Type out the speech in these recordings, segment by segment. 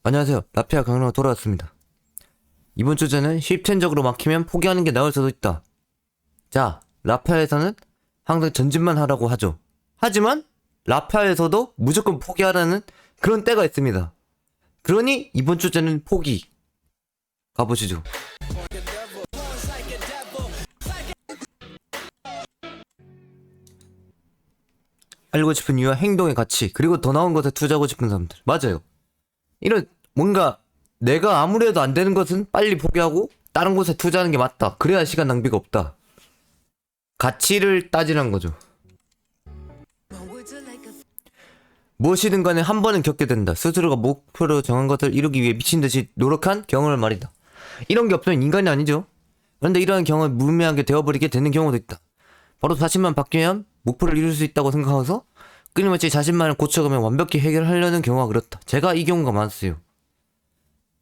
안녕하세요. 라피아 강릉으로 돌아왔습니다. 이번 주제는 시스템적으로 막히면 포기하는 게 나을 수도 있다. 자, 라피아에서는 항상 전진만 하라고 하죠. 하지만 라피아에서도 무조건 포기하라는 그런 때가 있습니다. 그러니 이번 주제는 포기. 가보시죠. 알고 싶은 이유와 행동의 가치, 그리고 더 나은 것에 투자하고 싶은 사람들. 맞아요. 이런 뭔가 내가 아무리 해도 안 되는 것은 빨리 포기하고 다른 곳에 투자하는 게 맞다. 그래야 시간 낭비가 없다. 가치를 따지는 거죠. 무엇이든 간에 한 번은 겪게 된다. 스스로가 목표로 정한 것을 이루기 위해 미친듯이 노력한 경험을 말이다. 이런 게 없으면 인간이 아니죠. 그런데 이러한 경험을 무의미하게 되어버리게 되는 경우도 있다. 바로 자신만 바뀌면 목표를 이룰 수 있다고 생각해서 끊임없이 자신만을 고쳐가며 완벽히 해결하려는 경우가 그렇다. 제가 이 경우가 많았어요.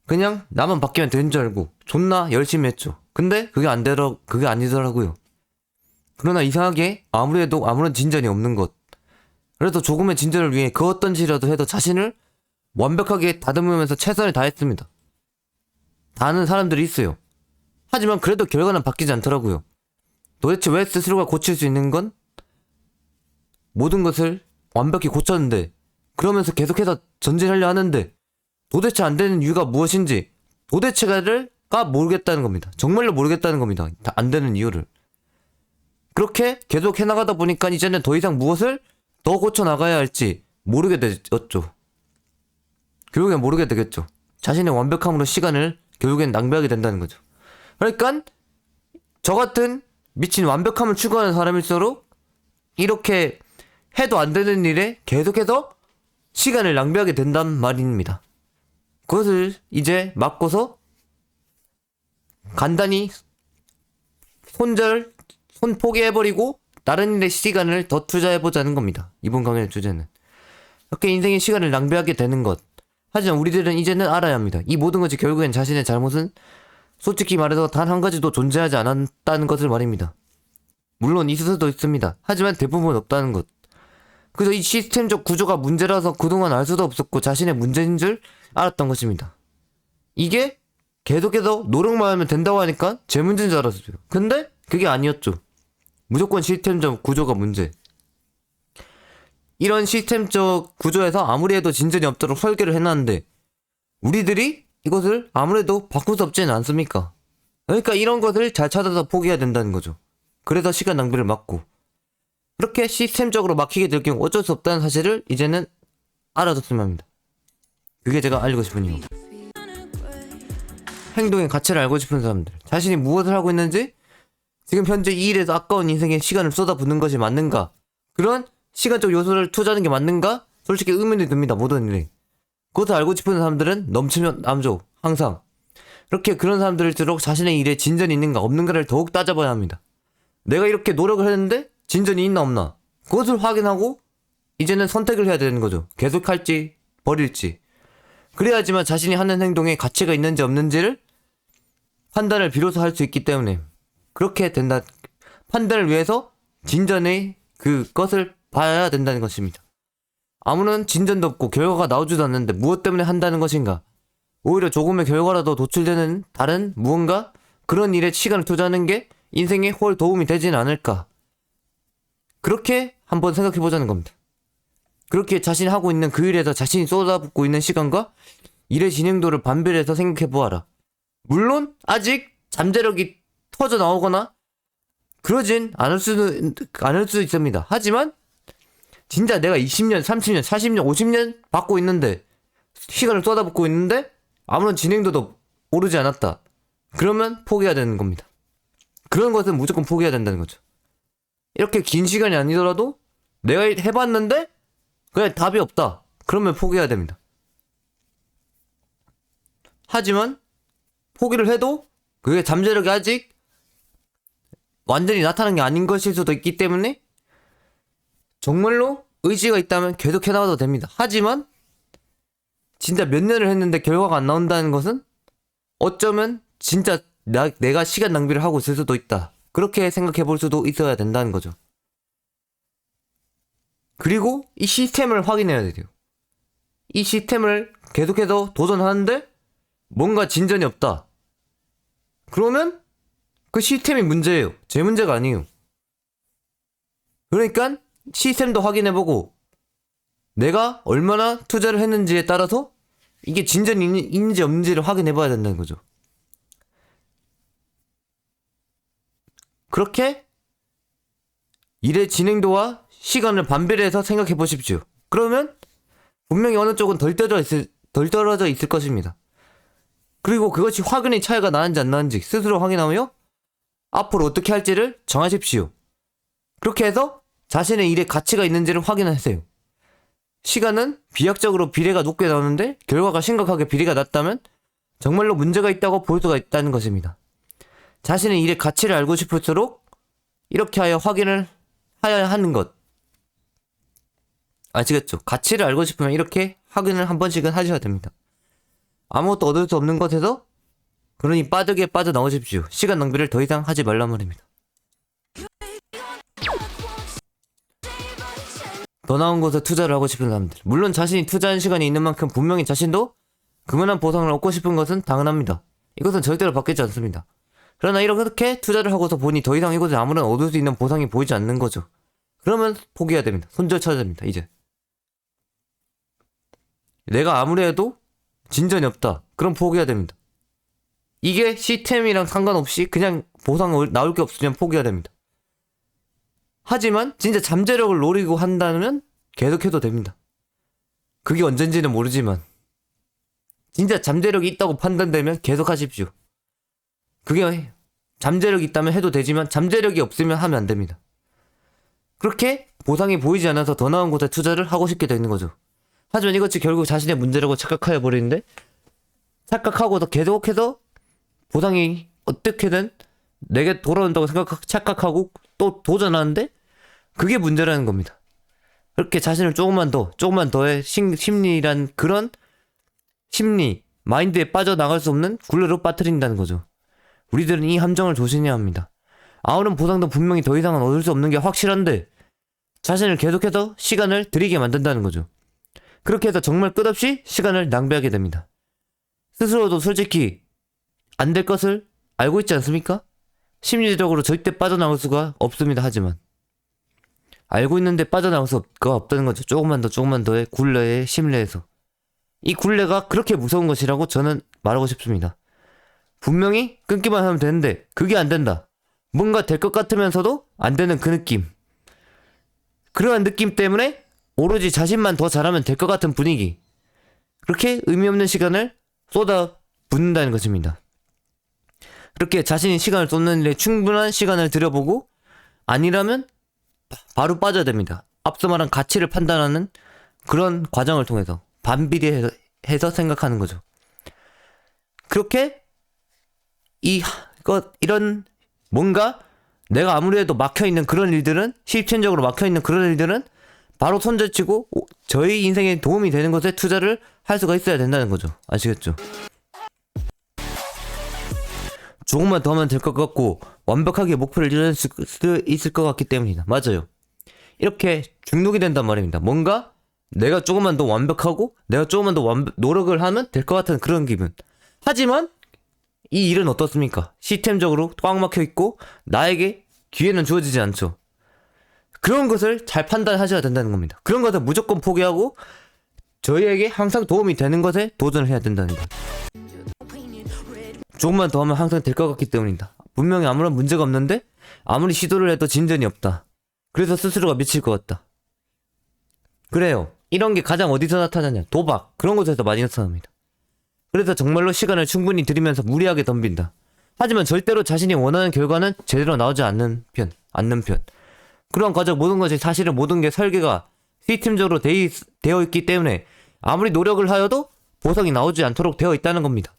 그냥 나만 바뀌면 되는 줄 알고 존나 열심히 했죠. 근데 그게 아니더라고요. 그러나 이상하게 아무리 해도 아무런 진전이 없는 것. 그래서 조금의 진전을 위해 그 어떤 지라도 해도 자신을 완벽하게 다듬으면서 최선을 다했습니다. 다하는 사람들이 있어요. 하지만 그래도 결과는 바뀌지 않더라고요. 도대체 왜 스스로가 고칠 수 있는 건 모든 것을 완벽히 고쳤는데, 그러면서 계속해서 전진하려 하는데 도대체 안 되는 이유가 무엇인지 도대체가 모르겠다는 겁니다. 정말로 모르겠다는 겁니다. 안 되는 이유를. 그렇게 계속 해나가다 보니까 이제는 더 이상 무엇을 더 고쳐 나가야 할지 모르게 되었죠. 결국엔 모르게 되겠죠. 자신의 완벽함으로 시간을 결국엔 낭비하게 된다는 거죠. 그러니까 저 같은 미친 완벽함을 추구하는 사람일수록 이렇게 해도 안 되는 일에 계속해서 시간을 낭비하게 된단 말입니다. 그것을 이제 막고서 간단히 손 포기해버리고 다른 일에 시간을 더 투자해보자는 겁니다. 이번 강의의 주제는 이렇게 인생의 시간을 낭비하게 되는 것. 하지만 우리들은 이제는 알아야 합니다. 이 모든 것이 결국엔 자신의 잘못은 솔직히 말해서 단 한 가지도 존재하지 않았다는 것을 말입니다. 물론 있을 수도 있습니다. 하지만 대부분 없다는 것. 그래서 이 시스템적 구조가 문제라서 그동안 알 수도 없었고 자신의 문제인 줄 알았던 것입니다. 이게 계속해서 노력만 하면 된다고 하니까 제 문제인 줄 알았어요. 근데 그게 아니었죠. 무조건 시스템적 구조가 문제. 이런 시스템적 구조에서 아무리 해도 진전이 없도록 설계를 해놨는데 우리들이 이것을 아무래도 바꿀 수 없지는 않습니까? 그러니까 이런 것을 잘 찾아서 포기해야 된다는 거죠. 그래서 시간 낭비를 막고 그렇게 시스템적으로 막히게 될 경우 어쩔 수 없다는 사실을 이제는 알아뒀으면 합니다. 그게 제가 알고 싶은 이유. 행동의 가치를 알고 싶은 사람들. 자신이 무엇을 하고 있는지, 지금 현재 이 일에서 아까운 인생에 시간을 쏟아붓는 것이 맞는가, 그런 시간적 요소를 투자하는 게 맞는가, 솔직히 의문이 듭니다. 모든 일에. 그것을 알고 싶은 사람들은 넘치면 남죠. 항상. 그렇게 그런 사람들일수록 자신의 일에 진전이 있는가 없는가를 더욱 따져봐야 합니다. 내가 이렇게 노력을 했는데 진전이 있나 없나, 그것을 확인하고 이제는 선택을 해야 되는 거죠. 계속할지 버릴지. 그래야지만 자신이 하는 행동에 가치가 있는지 없는지를 판단을 비로소 할 수 있기 때문에 그렇게 된다. 판단을 위해서 진전의 그것을 봐야 된다는 것입니다. 아무런 진전도 없고 결과가 나오지도 않는데 무엇 때문에 한다는 것인가, 오히려 조금의 결과라도 도출되는 다른 무언가, 그런 일에 시간을 투자하는 게 인생에 훨 도움이 되지는 않을까, 그렇게 한번 생각해보자는 겁니다. 그렇게 자신이 하고 있는 그 일에서 자신이 쏟아붓고 있는 시간과 일의 진행도를 반별해서 생각해보아라. 물론 아직 잠재력이 터져 나오거나 그러진 않을 수 있습니다. 하지만 진짜 내가 20년, 30년, 40년, 50년 받고 있는데, 시간을 쏟아붓고 있는데 아무런 진행도도 오르지 않았다. 그러면 포기해야 되는 겁니다. 그런 것은 무조건 포기해야 된다는 거죠. 이렇게 긴 시간이 아니더라도 내가 해봤는데 그냥 답이 없다. 그러면 포기해야 됩니다. 하지만 포기를 해도 그게 잠재력이 아직 완전히 나타난 게 아닌 것일 수도 있기 때문에 정말로 의지가 있다면 계속 해나가도 됩니다. 하지만 진짜 몇 년을 했는데 결과가 안 나온다는 것은 어쩌면 진짜 내가 시간 낭비를 하고 있을 수도 있다. 그렇게 생각해 볼 수도 있어야 된다는 거죠. 그리고 이 시스템을 확인해야 돼요. 이 시스템을 계속해서 도전하는데 뭔가 진전이 없다. 그러면 그 시스템이 문제예요. 제 문제가 아니에요. 그러니까 시스템도 확인해보고 내가 얼마나 투자를 했는지에 따라서 이게 진전이 있는지 없는지를 확인해봐야 된다는 거죠. 그렇게 일의 진행도와 시간을 반비례해서 생각해 보십시오. 그러면 분명히 어느 쪽은 덜 떨어져 있을 것입니다. 그리고 그것이 확연히 차이가 나는지 안 나는지 스스로 확인하며 앞으로 어떻게 할지를 정하십시오. 그렇게 해서 자신의 일에 가치가 있는지를 확인하세요. 시간은 비약적으로 비례가 높게 나오는데 결과가 심각하게 비례가 낮다면 정말로 문제가 있다고 볼 수가 있다는 것입니다. 자신의 일의 가치를 알고 싶을수록 이렇게 하여 확인을 하여야 하는 것. 아시겠죠? 가치를 알고 싶으면 이렇게 확인을 한 번씩은 하셔야 됩니다. 아무것도 얻을 수 없는 것에서 그러니 빠르게 빠져나오십시오. 시간 낭비를 더 이상 하지 말란 말입니다. 더 나은 곳에 투자를 하고 싶은 사람들. 물론 자신이 투자한 시간이 있는 만큼 분명히 자신도 그만한 보상을 얻고 싶은 것은 당연합니다. 이것은 절대로 바뀌지 않습니다. 그러나 이렇게 투자를 하고서 보니 더 이상 이곳에 아무런 얻을 수 있는 보상이 보이지 않는 거죠. 그러면 포기해야 됩니다. 손절 쳐야 됩니다. 이제 내가 아무리 해도 진전이 없다. 그럼 포기해야 됩니다. 이게 시스템이랑 상관없이 그냥 보상 나올 게 없으면 포기해야 됩니다. 하지만 진짜 잠재력을 노리고 한다면 계속해도 됩니다. 그게 언젠지는 모르지만 진짜 잠재력이 있다고 판단되면 계속하십시오. 그게 잠재력이 있다면 해도 되지만 잠재력이 없으면 하면 안 됩니다. 그렇게 보상이 보이지 않아서 더 나은 곳에 투자를 하고 싶게 되는 거죠. 하지만 이것이 결국 자신의 문제라고 착각하여 버리는데 착각하고도 계속해서 보상이 어떻게든 내게 돌아온다고 착각하고 또 도전하는데 그게 문제라는 겁니다. 그렇게 자신을 조금만 더의 심리란 그런 심리, 마인드에 빠져나갈 수 없는 굴레로 빠뜨린다는 거죠. 우리들은 이 함정을 조심해야 합니다. 아무런 보상도 분명히 더 이상은 얻을 수 없는 게 확실한데 자신을 계속해서 시간을 들이게 만든다는 거죠. 그렇게 해서 정말 끝없이 시간을 낭비하게 됩니다. 스스로도 솔직히 안 될 것을 알고 있지 않습니까? 심리적으로 절대 빠져나올 수가 없습니다. 하지만 알고 있는데 빠져나올 수가 없다는 거죠. 조금만 더의 굴레의 심리에서. 이 굴레가 그렇게 무서운 것이라고 저는 말하고 싶습니다. 분명히 끊기만 하면 되는데 그게 안 된다. 뭔가 될 것 같으면서도 안 되는 그 느낌. 그러한 느낌 때문에 오로지 자신만 더 잘하면 될 것 같은 분위기. 그렇게 의미 없는 시간을 쏟아 붓는다는 것입니다. 그렇게 자신이 시간을 쏟는 일에 충분한 시간을 들여보고 아니라면 바로 빠져야 됩니다. 앞서 말한 가치를 판단하는 그런 과정을 통해서 반비례해서 생각하는 거죠. 그렇게 이런 뭔가 내가 아무리 해도 막혀있는 그런 일들은 실천적으로 막혀있는 그런 일들은 바로 손절치고 저희 인생에 도움이 되는 것에 투자를 할 수가 있어야 된다는 거죠. 아시겠죠? 조금만 더 하면 될 것 같고 완벽하게 목표를 이룰 수 있을 것 같기 때문이다. 맞아요. 이렇게 중독이 된단 말입니다. 뭔가 내가 조금만 더 완벽하고 내가 조금만 더 노력을 하면 될 것 같은 그런 기분. 하지만 이 일은 어떻습니까? 시스템적으로 꽉 막혀 있고 나에게 기회는 주어지지 않죠. 그런 것을 잘 판단하셔야 된다는 겁니다. 그런 것을 무조건 포기하고 저희에게 항상 도움이 되는 것에 도전을 해야 된다는 것. 조금만 더 하면 항상 될 것 같기 때문이다. 분명히 아무런 문제가 없는데 아무리 시도를 해도 진전이 없다. 그래서 스스로가 미칠 것 같다. 그래요. 이런 게 가장 어디서 나타나냐? 도박. 그런 곳에서 많이 나타납니다. 그래서 정말로 시간을 충분히 들이면서 무리하게 덤빈다. 하지만 절대로 자신이 원하는 결과는 제대로 나오지 않는 편. 그런 과정 모든 것이 사실은 모든 게 설계가 시스템적으로 되어 있기 때문에 아무리 노력을 하여도 보상이 나오지 않도록 되어 있다는 겁니다.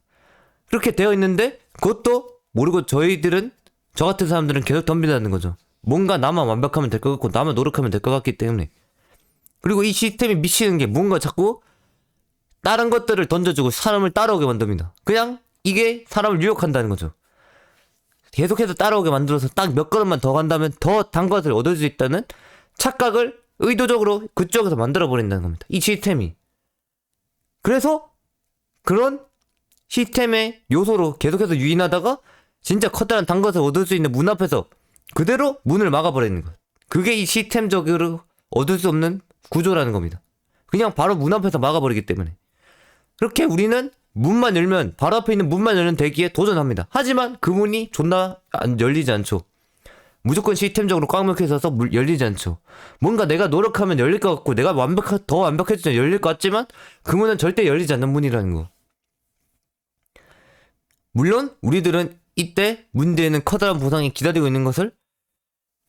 그렇게 되어 있는데 그것도 모르고 저 같은 사람들은 계속 덤빈다는 거죠. 뭔가 나만 완벽하면 될 것 같고 나만 노력하면 될 것 같기 때문에. 그리고 이 시스템이 미치는 게 뭔가 자꾸 다른 것들을 던져주고 사람을 따라오게 만듭니다. 그냥 이게 사람을 유혹한다는 거죠. 계속해서 따라오게 만들어서 딱 몇 걸음만 더 간다면 더 단 것을 얻을 수 있다는 착각을 의도적으로 그쪽에서 만들어버린다는 겁니다. 이 시스템이. 그래서 그런 시스템의 요소로 계속해서 유인하다가 진짜 커다란 단 것을 얻을 수 있는 문 앞에서 그대로 문을 막아버리는 것. 그게 이 시스템적으로 얻을 수 없는 구조라는 겁니다. 그냥 바로 문 앞에서 막아버리기 때문에. 그렇게 우리는 문만 열면, 바로 앞에 있는 문만 열는 대기에 도전합니다. 하지만 그 문이 존나 열리지 않죠. 무조건 시스템적으로 꽉 막혀 있어서 열리지 않죠. 뭔가 내가 노력하면 열릴 것 같고, 내가 더 완벽해지면 열릴 것 같지만 그 문은 절대 열리지 않는 문이라는 거. 물론 우리들은 이때 문 뒤에는 커다란 보상이 기다리고 있는 것을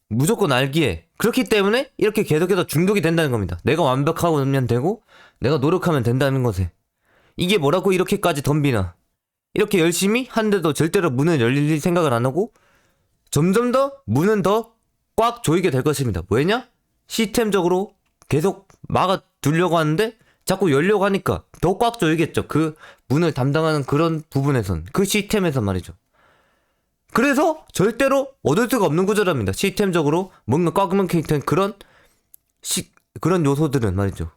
무조건 알기에, 그렇기 때문에 이렇게 계속해서 중독이 된다는 겁니다. 내가 완벽하면 되고 내가 노력하면 된다는 것에. 이게 뭐라고 이렇게까지 덤비나. 이렇게 열심히 하는데도 절대로 문은 열릴 생각을 안 하고 점점 더 문은 더 꽉 조이게 될 것입니다. 왜냐? 시스템적으로 계속 막아두려고 하는데 자꾸 열려고 하니까 더 꽉 조이겠죠. 그 문을 담당하는 그런 부분에선, 그 시스템에선 말이죠. 그래서 절대로 얻을 수가 없는 구조랍니다. 시스템적으로 뭔가 꽉 막혀있던 그런 요소들은 말이죠.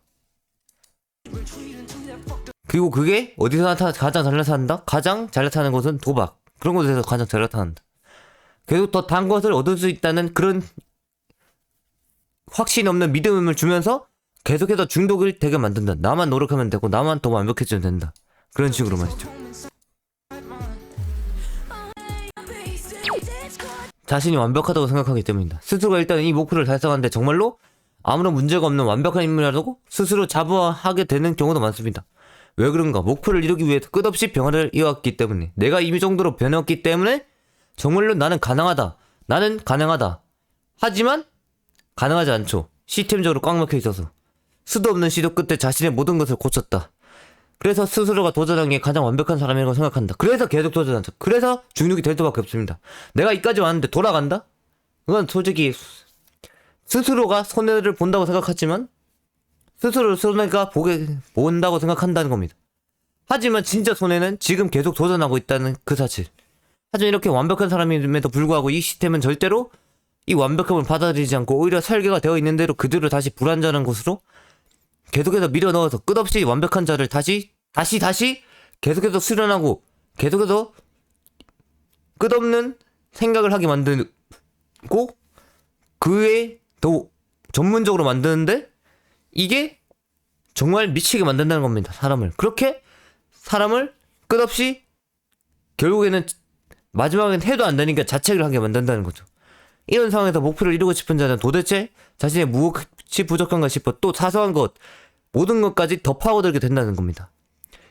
그리고 그게 어디서 가장 잘 나타난다? 가장 잘 나타나는 것은 도박. 그런 곳에서 가장 잘 나타난다. 계속 더 단 것을 얻을 수 있다는 그런 확신 없는 믿음을 주면서 계속해서 중독을 되게 만든다. 나만 노력하면 되고 나만 더 완벽해지면 된다. 그런 식으로 말이죠. 자신이 완벽하다고 생각하기 때문이다. 스스로가 일단 이 목표를 달성하는데 정말로 아무런 문제가 없는 완벽한 인물이라고 스스로 자부하게 되는 경우도 많습니다. 왜 그런가? 목표를 이루기 위해 끝없이 변화를 이어왔기 때문에, 내가 이 정도로 변했기 때문에 정말로 나는 가능하다. 나는 가능하다. 하지만 가능하지 않죠. 시스템적으로 꽉 막혀 있어서. 수도 없는 시도 끝에 자신의 모든 것을 고쳤다. 그래서 스스로가 도전한 게 가장 완벽한 사람이라고 생각한다. 그래서 계속 도전한다. 그래서 중독이 될 수밖에 없습니다. 내가 이까지 왔는데 돌아간다? 그건 솔직히 스스로가 손해를 본다고 생각하지만 스스로 손해가 본다고 생각한다는 겁니다. 하지만 진짜 손해는 지금 계속 도전하고 있다는 그 사실. 하지만 이렇게 완벽한 사람임에도 불구하고 이 시스템은 절대로 이 완벽함을 받아들이지 않고 오히려 설계가 되어 있는 대로 그대로 다시 불완전한 곳으로 계속해서 밀어넣어서 끝없이 완벽한 자를 다시 계속해서 수련하고 계속해서 끝없는 생각을 하게 만들고 그에 더 전문적으로 만드는데 이게 정말 미치게 만든다는 겁니다. 사람을. 그렇게 사람을 끝없이 결국에는 마지막엔 해도 안 되니까 자책을 하게 만든다는 거죠. 이런 상황에서 목표를 이루고 싶은 자는 도대체 자신의 무엇이 부족한가 싶어 또 사소한 것, 모든 것까지 더 파고들게 된다는 겁니다.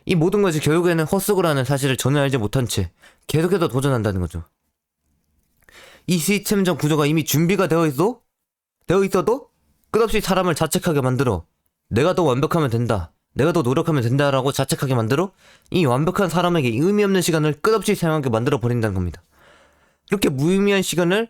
이 모든 것이 결국에는 헛수고라는 사실을 전혀 알지 못한 채 계속해서 도전한다는 거죠. 이 시스템적 구조가 이미 준비가 되어 있어도 끝없이 사람을 자책하게 만들어 내가 더 완벽하면 된다, 내가 더 노력하면 된다라고 자책하게 만들어 이 완벽한 사람에게 의미 없는 시간을 끝없이 사용하게 만들어 버린다는 겁니다. 그렇게 무의미한 시간을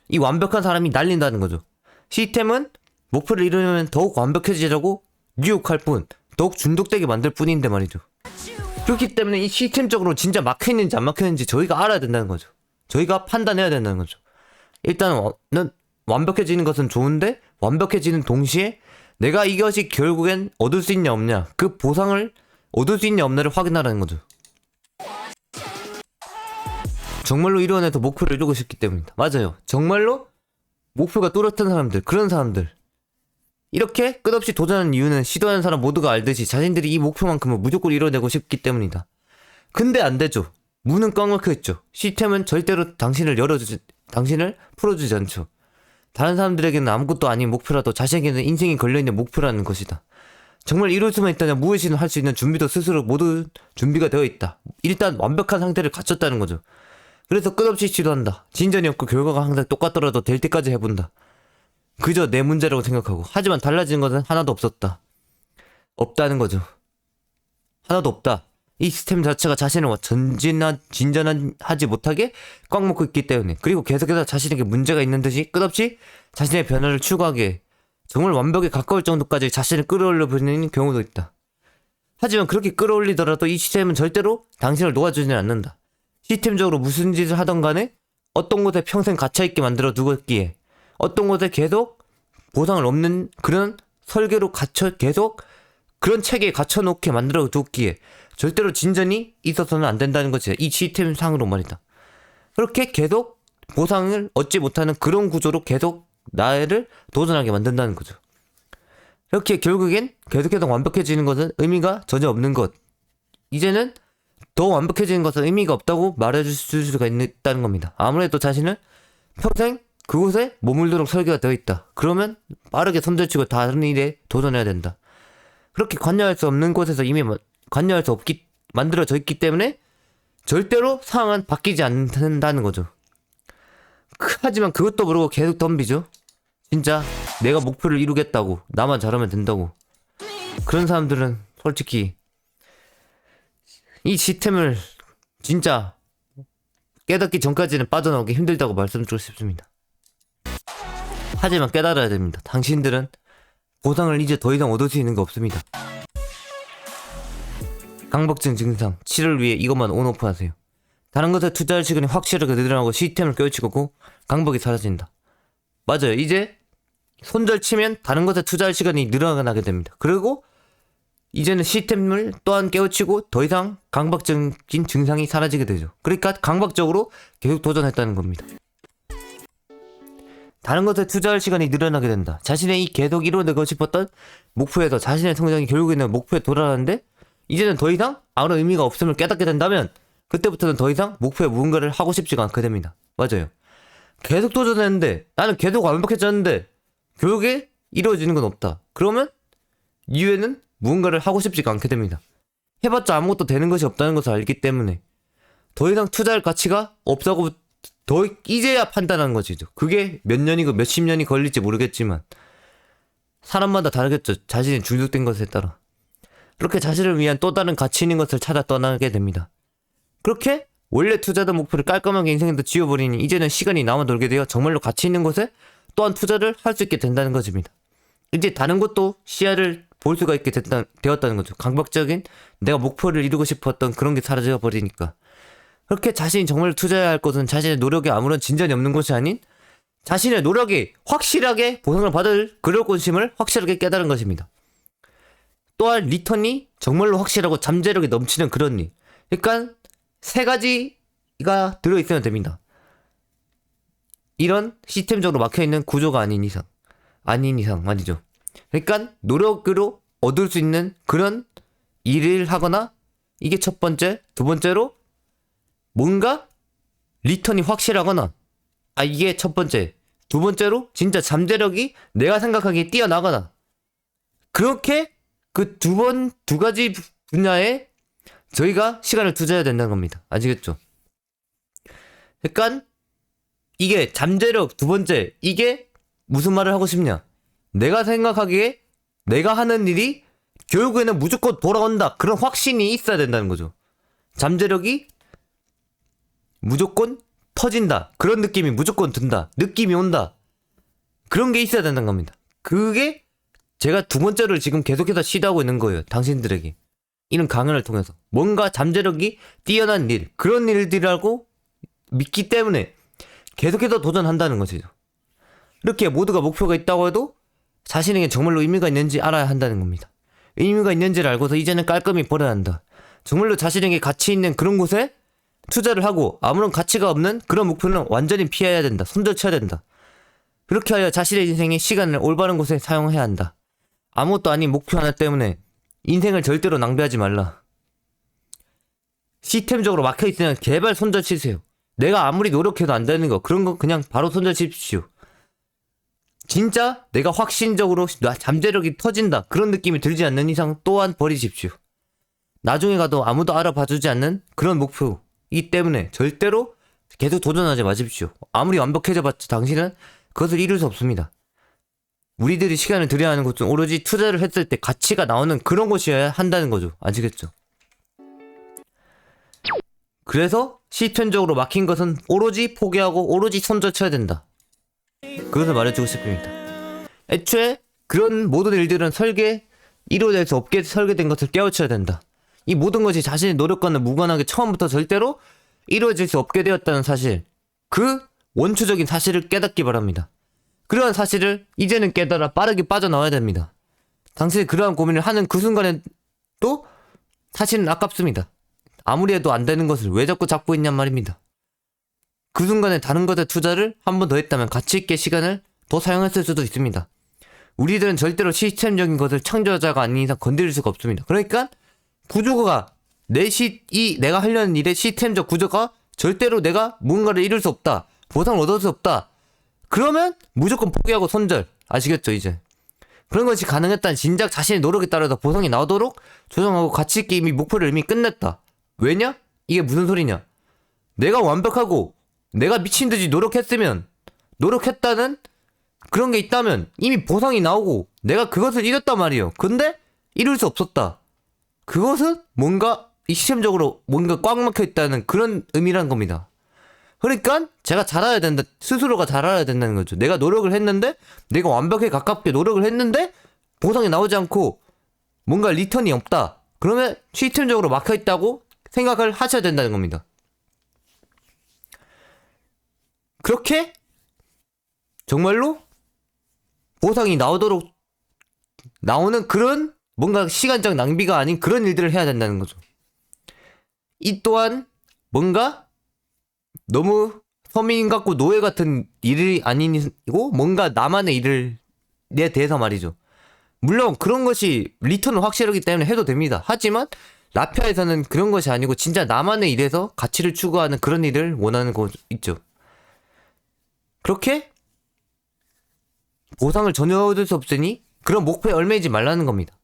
이 완벽한 사람이 날린다는 거죠. 시스템은 목표를 이루려면 더욱 완벽해지려고 유혹할 뿐, 더욱 중독되게 만들 뿐인데 말이죠. 그렇기 때문에 이 시스템적으로 진짜 막혀있는지 안 막혀있는지 저희가 알아야 된다는 거죠. 저희가 판단해야 된다는 거죠. 일단은 완벽해지는 것은 좋은데 완벽해지는 동시에 내가 이것이 결국엔 얻을 수 있냐 없냐, 그 보상을 얻을 수 있냐 없냐를 확인하라는 거죠. 정말로 이뤄내서 목표를 이루고 싶기 때문입니다. 맞아요. 정말로 목표가 뚜렷한 사람들, 그런 사람들, 이렇게 끝없이 도전하는 이유는 시도하는 사람 모두가 알듯이 자신들이 이 목표만큼은 무조건 이뤄내고 싶기 때문이다. 근데 안 되죠. 문은 꽉 막혀있죠. 시스템은 절대로 당신을 풀어주지 않죠. 다른 사람들에게는 아무것도 아닌 목표라도 자신에게는 인생이 걸려있는 목표라는 것이다. 정말 이룰 수만 있다면 무엇이든 할 수 있는 준비도 스스로 모두 준비가 되어 있다. 일단 완벽한 상태를 갖췄다는 거죠. 그래서 끝없이 시도한다. 진전이 없고 결과가 항상 똑같더라도 될 때까지 해본다. 그저 내 문제라고 생각하고. 하지만 달라지는 것은 하나도 없다는 거죠. 하나도 없다. 이 시스템 자체가 자신을 진전하지 못하게 꽉 먹고 있기 때문에, 그리고 계속해서 자신에게 문제가 있는 듯이 끝없이 자신의 변화를 추구하게 정말 완벽에 가까울 정도까지 자신을 끌어올려 버리는 경우도 있다. 하지만 그렇게 끌어올리더라도 이 시스템은 절대로 당신을 놓아주지는 않는다. 시스템적으로 무슨 짓을 하던 간에 어떤 곳에 평생 갇혀있게 만들어 두었기에 어떤 곳에 계속 보상을 없는 그런 설계로 갇혀 계속 그런 체계에 갖춰놓게 만들어 두기에 절대로 진전이 있어서는 안 된다는 거지. 이 시스템 상으로 말이다. 그렇게 계속 보상을 얻지 못하는 그런 구조로 계속 나를 도전하게 만든다는 거죠. 이렇게 결국엔 계속해서 완벽해지는 것은 의미가 전혀 없는 것. 이제는 더 완벽해지는 것은 의미가 없다고 말해줄 수가 있다는 겁니다. 아무래도 자신은 평생 그곳에 머물도록 설계가 되어 있다. 그러면 빠르게 선제치고 다른 일에 도전해야 된다. 그렇게 관여할 수 없는 곳에서 이미 관여할 수 없기 만들어져 있기 때문에 절대로 상황은 바뀌지 않는다는 거죠. 하지만 그것도 모르고 계속 덤비죠. 진짜 내가 목표를 이루겠다고, 나만 잘하면 된다고. 그런 사람들은 솔직히 이 시스템을 진짜 깨닫기 전까지는 빠져나오기 힘들다고 말씀드리고 싶습니다. 하지만 깨달아야 됩니다. 당신들은 보상을 이제 더 이상 얻을 수 있는 게 없습니다. 강박증 증상 치료를 위해 이것만 온오프 하세요. 다른 것에 투자할 시간이 확실하게 늘어나고 시스템을 깨우치고 강박이 사라진다. 맞아요. 이제 손절 치면 다른 것에 투자할 시간이 늘어나게 됩니다. 그리고 이제는 시스템을 또한 깨우치고 더 이상 강박적인 증상이 사라지게 되죠. 그러니까 강박적으로 계속 도전했다는 겁니다. 다른 것에 투자할 시간이 늘어나게 된다. 자신의 이 계속 이뤄내고 싶었던 목표에서 자신의 성장이 결국에는 목표에 돌아가는데 이제는 더 이상 아무런 의미가 없음을 깨닫게 된다면 그때부터는 더 이상 목표에 무언가를 하고 싶지가 않게 됩니다. 맞아요. 계속 도전했는데 나는 계속 완벽해졌는데 결국에 이루어지는 건 없다. 그러면 이후에는 무언가를 하고 싶지가 않게 됩니다. 해봤자 아무것도 되는 것이 없다는 것을 알기 때문에 더 이상 투자할 가치가 없다고 더 이제야 판단하는 것이죠. 그게 몇 년이고 몇십 년이 걸릴지 모르겠지만 사람마다 다르겠죠. 자신이 중독된 것에 따라. 그렇게 자신을 위한 또 다른 가치 있는 것을 찾아 떠나게 됩니다. 그렇게 원래 투자던 목표를 깔끔하게 인생에서 지워버리니 이제는 시간이 남아 돌게 되어 정말로 가치 있는 것에 또한 투자를 할 수 있게 된다는 것입니다. 이제 다른 것도 시야를 볼 수가 있게 되었다는 거죠. 강박적인 내가 목표를 이루고 싶었던 그런 게 사라져 버리니까. 그렇게 자신이 정말 투자해야 할 것은 자신의 노력에 아무런 진전이 없는 것이 아닌 자신의 노력이 확실하게 보상을 받을 그럴 것임을 확실하게 깨달은 것입니다. 또한 리턴이 정말로 확실하고 잠재력이 넘치는 그런 일. 그러니까 세 가지가 들어있으면 됩니다. 이런 시스템적으로 막혀있는 구조가 아닌 이상 말이죠. 그러니까 노력으로 얻을 수 있는 그런 일을 하거나 이게 첫 번째, 두 번째로 뭔가 리턴이 확실하거나 이게 첫 번째, 두 번째로 진짜 잠재력이 내가 생각하기에 뛰어나거나 그렇게 그 두 가지 분야에 저희가 시간을 투자해야 된다는 겁니다. 아시겠죠? 그러니까 이게 잠재력 두 번째, 이게 무슨 말을 하고 싶냐? 내가 생각하기에 내가 하는 일이 결국에는 무조건 돌아온다. 그런 확신이 있어야 된다는 거죠. 잠재력이 무조건 터진다. 그런 느낌이 무조건 든다. 느낌이 온다. 그런 게 있어야 된다는 겁니다. 그게 제가 두 번째를 지금 계속해서 시도하고 있는 거예요. 당신들에게. 이런 강연을 통해서. 뭔가 잠재력이 뛰어난 일, 그런 일들이라고 믿기 때문에 계속해서 도전한다는 것이죠. 이렇게 모두가 목표가 있다고 해도 자신에게 정말로 의미가 있는지 알아야 한다는 겁니다. 의미가 있는지를 알고서 이제는 깔끔히 버려야 한다. 정말로 자신에게 가치 있는 그런 곳에 투자를 하고 아무런 가치가 없는 그런 목표는 완전히 피해야 된다. 손절쳐야 된다. 그렇게 하여 자신의 인생의 시간을 올바른 곳에 사용해야 한다. 아무것도 아닌 목표 하나 때문에 인생을 절대로 낭비하지 말라. 시스템적으로 막혀있으면 제발 손절치세요. 내가 아무리 노력해도 안 되는 거 그런 거 그냥 바로 손절치십시오. 진짜 내가 확신적으로 잠재력이 터진다 그런 느낌이 들지 않는 이상 또한 버리십시오. 나중에 가도 아무도 알아봐주지 않는 그런 목표이기 때문에 절대로 계속 도전하지 마십시오. 아무리 완벽해져봤자 당신은 그것을 이룰 수 없습니다. 우리들이 시간을 들여야 하는 것은 오로지 투자를 했을 때 가치가 나오는 그런 것이어야 한다는 거죠. 아시겠죠? 그래서 시스템적으로 막힌 것은 오로지 포기하고 오로지 손절쳐야 된다. 그것을 말해주고 싶습니다. 애초에 그런 모든 일들은 이루어질 수 없게 설계된 것을 깨우쳐야 된다. 이 모든 것이 자신의 노력과는 무관하게 처음부터 절대로 이루어질 수 없게 되었다는 사실, 그 원초적인 사실을 깨닫기 바랍니다. 그러한 사실을 이제는 깨달아 빠르게 빠져나와야 됩니다. 당신이 그러한 고민을 하는 그 순간에 또 사실은 아깝습니다. 아무리 해도 안 되는 것을 왜 자꾸 잡고 있냔 말입니다. 그 순간에 다른 것에 투자를 한 번 더 했다면 가치 있게 시간을 더 사용했을 수도 있습니다. 우리들은 절대로 시스템적인 것을 창조자가 아닌 이상 건드릴 수가 없습니다. 그러니까 구조가 내가 하려는 일의 시스템적 구조가 절대로 내가 뭔가를 이룰 수 없다. 보상을 얻을 수 없다. 그러면 무조건 포기하고 손절. 아시겠죠 이제? 그런 것이 가능했다는 진작 자신의 노력에 따라서 보상이 나오도록 조정하고 가치 있게 이미 목표를 이미 끝냈다. 왜냐? 이게 무슨 소리냐? 내가 완벽하고 내가 미친듯이 노력했다는 그런 게 있다면 이미 보상이 나오고 내가 그것을 이뤘단 말이에요. 근데 이룰 수 없었다. 그것은 뭔가 시스템적으로 뭔가 꽉 막혀 있다는 그런 의미란 겁니다. 그러니까 제가 잘해야 된다. 스스로가 잘해야 된다는 거죠. 내가 노력을 했는데 내가 완벽에 가깝게 노력을 했는데 보상이 나오지 않고 뭔가 리턴이 없다. 그러면 시스템적으로 막혀 있다고 생각을 하셔야 된다는 겁니다. 그렇게 정말로 보상이 나오는 그런 뭔가 시간적 낭비가 아닌 그런 일들을 해야 된다는 거죠. 이 또한 뭔가 너무 서민 같고 노예 같은 일이 아니고 뭔가 나만의 일에 대해서 말이죠. 물론 그런 것이 리턴은 확실하기 때문에 해도 됩니다. 하지만 라피아에서는 그런 것이 아니고 진짜 나만의 일에서 가치를 추구하는 그런 일을 원하는 거 있죠. 그렇게 보상을 전혀 얻을 수 없으니 그런 목표에 얽매이지 말라는 겁니다.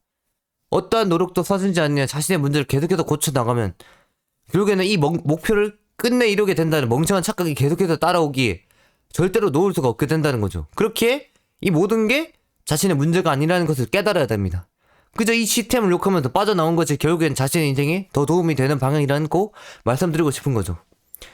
어떠한 노력도 서슴지 않느냐 자신의 문제를 계속해서 고쳐나가면 결국에는 이 목표를 끝내 이루게 된다는 멍청한 착각이 계속해서 따라오기에 절대로 놓을 수가 없게 된다는 거죠. 그렇기에 이 모든 게 자신의 문제가 아니라는 것을 깨달아야 됩니다. 그저 이 시스템을 욕하면서 빠져나온 것이 결국엔 자신의 인생에 더 도움이 되는 방향이라는 거 말씀드리고 싶은 거죠.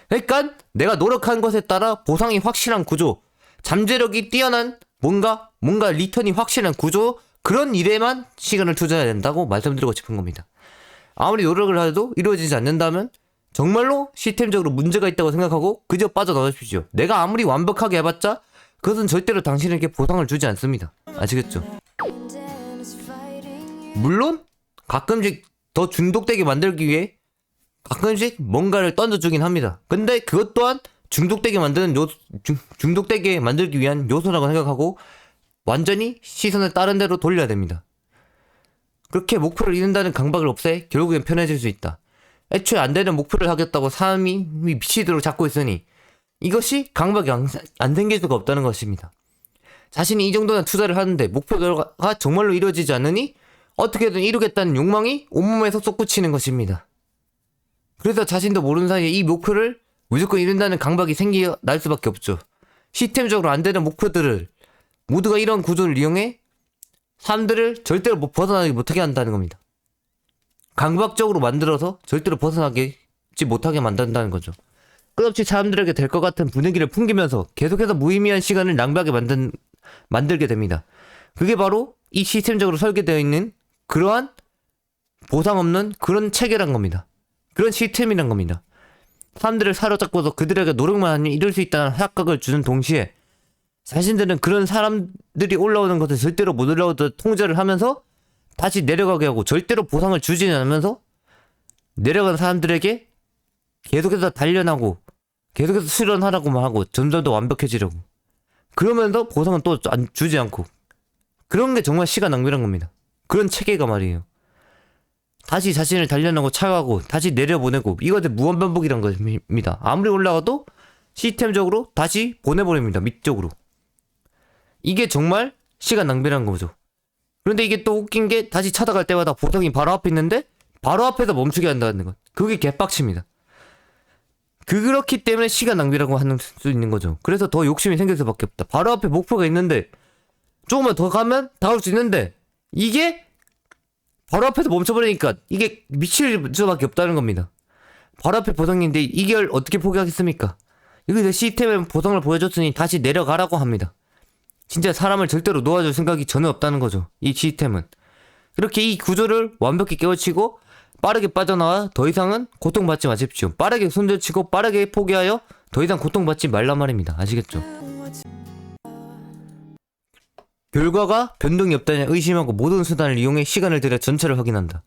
그러니까 내가 노력한 것에 따라 보상이 확실한 구조, 잠재력이 뛰어난 뭔가 리턴이 확실한 구조, 그런 일에만 시간을 투자해야 된다고 말씀드리고 싶은 겁니다. 아무리 노력을 해도 이루어지지 않는다면 정말로 시스템적으로 문제가 있다고 생각하고 그저 빠져나오십시오. 내가 아무리 완벽하게 해봤자 그것은 절대로 당신에게 보상을 주지 않습니다. 아시겠죠? 물론 가끔씩 더 중독되게 만들기 위해 가끔씩 뭔가를 던져주긴 합니다. 근데 그것 또한 중독되게 만들기 위한 요소라고 생각하고 완전히 시선을 다른 데로 돌려야 됩니다. 그렇게 목표를 이룬다는 강박을 없애 결국엔 편해질 수 있다. 애초에 안 되는 목표를 하겠다고 사람이 미치도록 잡고 있으니 이것이 강박이 안 생길 수가 없다는 것입니다. 자신이 이 정도는 투자를 하는데 목표가 정말로 이루어지지 않으니 어떻게든 이루겠다는 욕망이 온몸에서 솟구치는 것입니다. 그래서 자신도 모르는 사이에 이 목표를 무조건 이룬다는 강박이 날 수밖에 없죠. 시스템적으로 안 되는 목표들을 모두가 이런 구조를 이용해 사람들을 절대로 벗어나지 못하게 한다는 겁니다. 강박적으로 만들어서 절대로 벗어나지 못하게 만든다는 거죠. 끝없이 사람들에게 될 것 같은 분위기를 풍기면서 계속해서 무의미한 시간을 낭비하게 만들게 됩니다. 그게 바로 이 시스템적으로 설계되어 있는 그러한 보상 없는 그런 체계란 겁니다. 그런 시스템이란 겁니다. 사람들을 사로잡고서 그들에게 노력만 하면 이룰 수 있다는 착각을 주는 동시에 자신들은 그런 사람들이 올라오는 것을 절대로 못 올라오도록 통제를 하면서 다시 내려가게 하고 절대로 보상을 주지는 않으면서 내려간 사람들에게 계속해서 단련하고 계속해서 수련하라고만 하고 점점 더 완벽해지려고 그러면서 보상은 또 주지 않고 그런 게 정말 시간 낭비란 겁니다. 그런 체계가 말이에요. 다시 자신을 단련하고 차가고 다시 내려보내고 이것의 무한반복이란 것입니다. 아무리 올라가도 시스템적으로 다시 보내버립니다. 밑쪽으로. 이게 정말 시간 낭비라는 거죠. 그런데 이게 또 웃긴 게 다시 찾아갈 때마다 보상이 바로 앞에 있는데 바로 앞에서 멈추게 한다는 것. 그게 개빡칩니다. 그렇기 때문에 시간 낭비라고 하는 수 있는 거죠. 그래서 더 욕심이 생길 수밖에 없다. 바로 앞에 목표가 있는데 조금만 더 가면 닿을 수 있는데 이게 바로 앞에서 멈춰버리니까 이게 미칠 수밖에 없다는 겁니다. 바로 앞에 보상인데 이걸 어떻게 포기하겠습니까? 여기서 시스템에 보상을 보여줬으니 다시 내려가라고 합니다. 진짜 사람을 절대로 놓아줄 생각이 전혀 없다는 거죠. 이 시스템은. 그렇게 이 구조를 완벽히 깨우치고 빠르게 빠져나와 더 이상은 고통받지 마십시오. 빠르게 손절치고 빠르게 포기하여 더 이상 고통받지 말란 말입니다. 아시겠죠? 결과가 변동이 없다냐 의심하고 모든 수단을 이용해 시간을 들여 전체를 확인한다.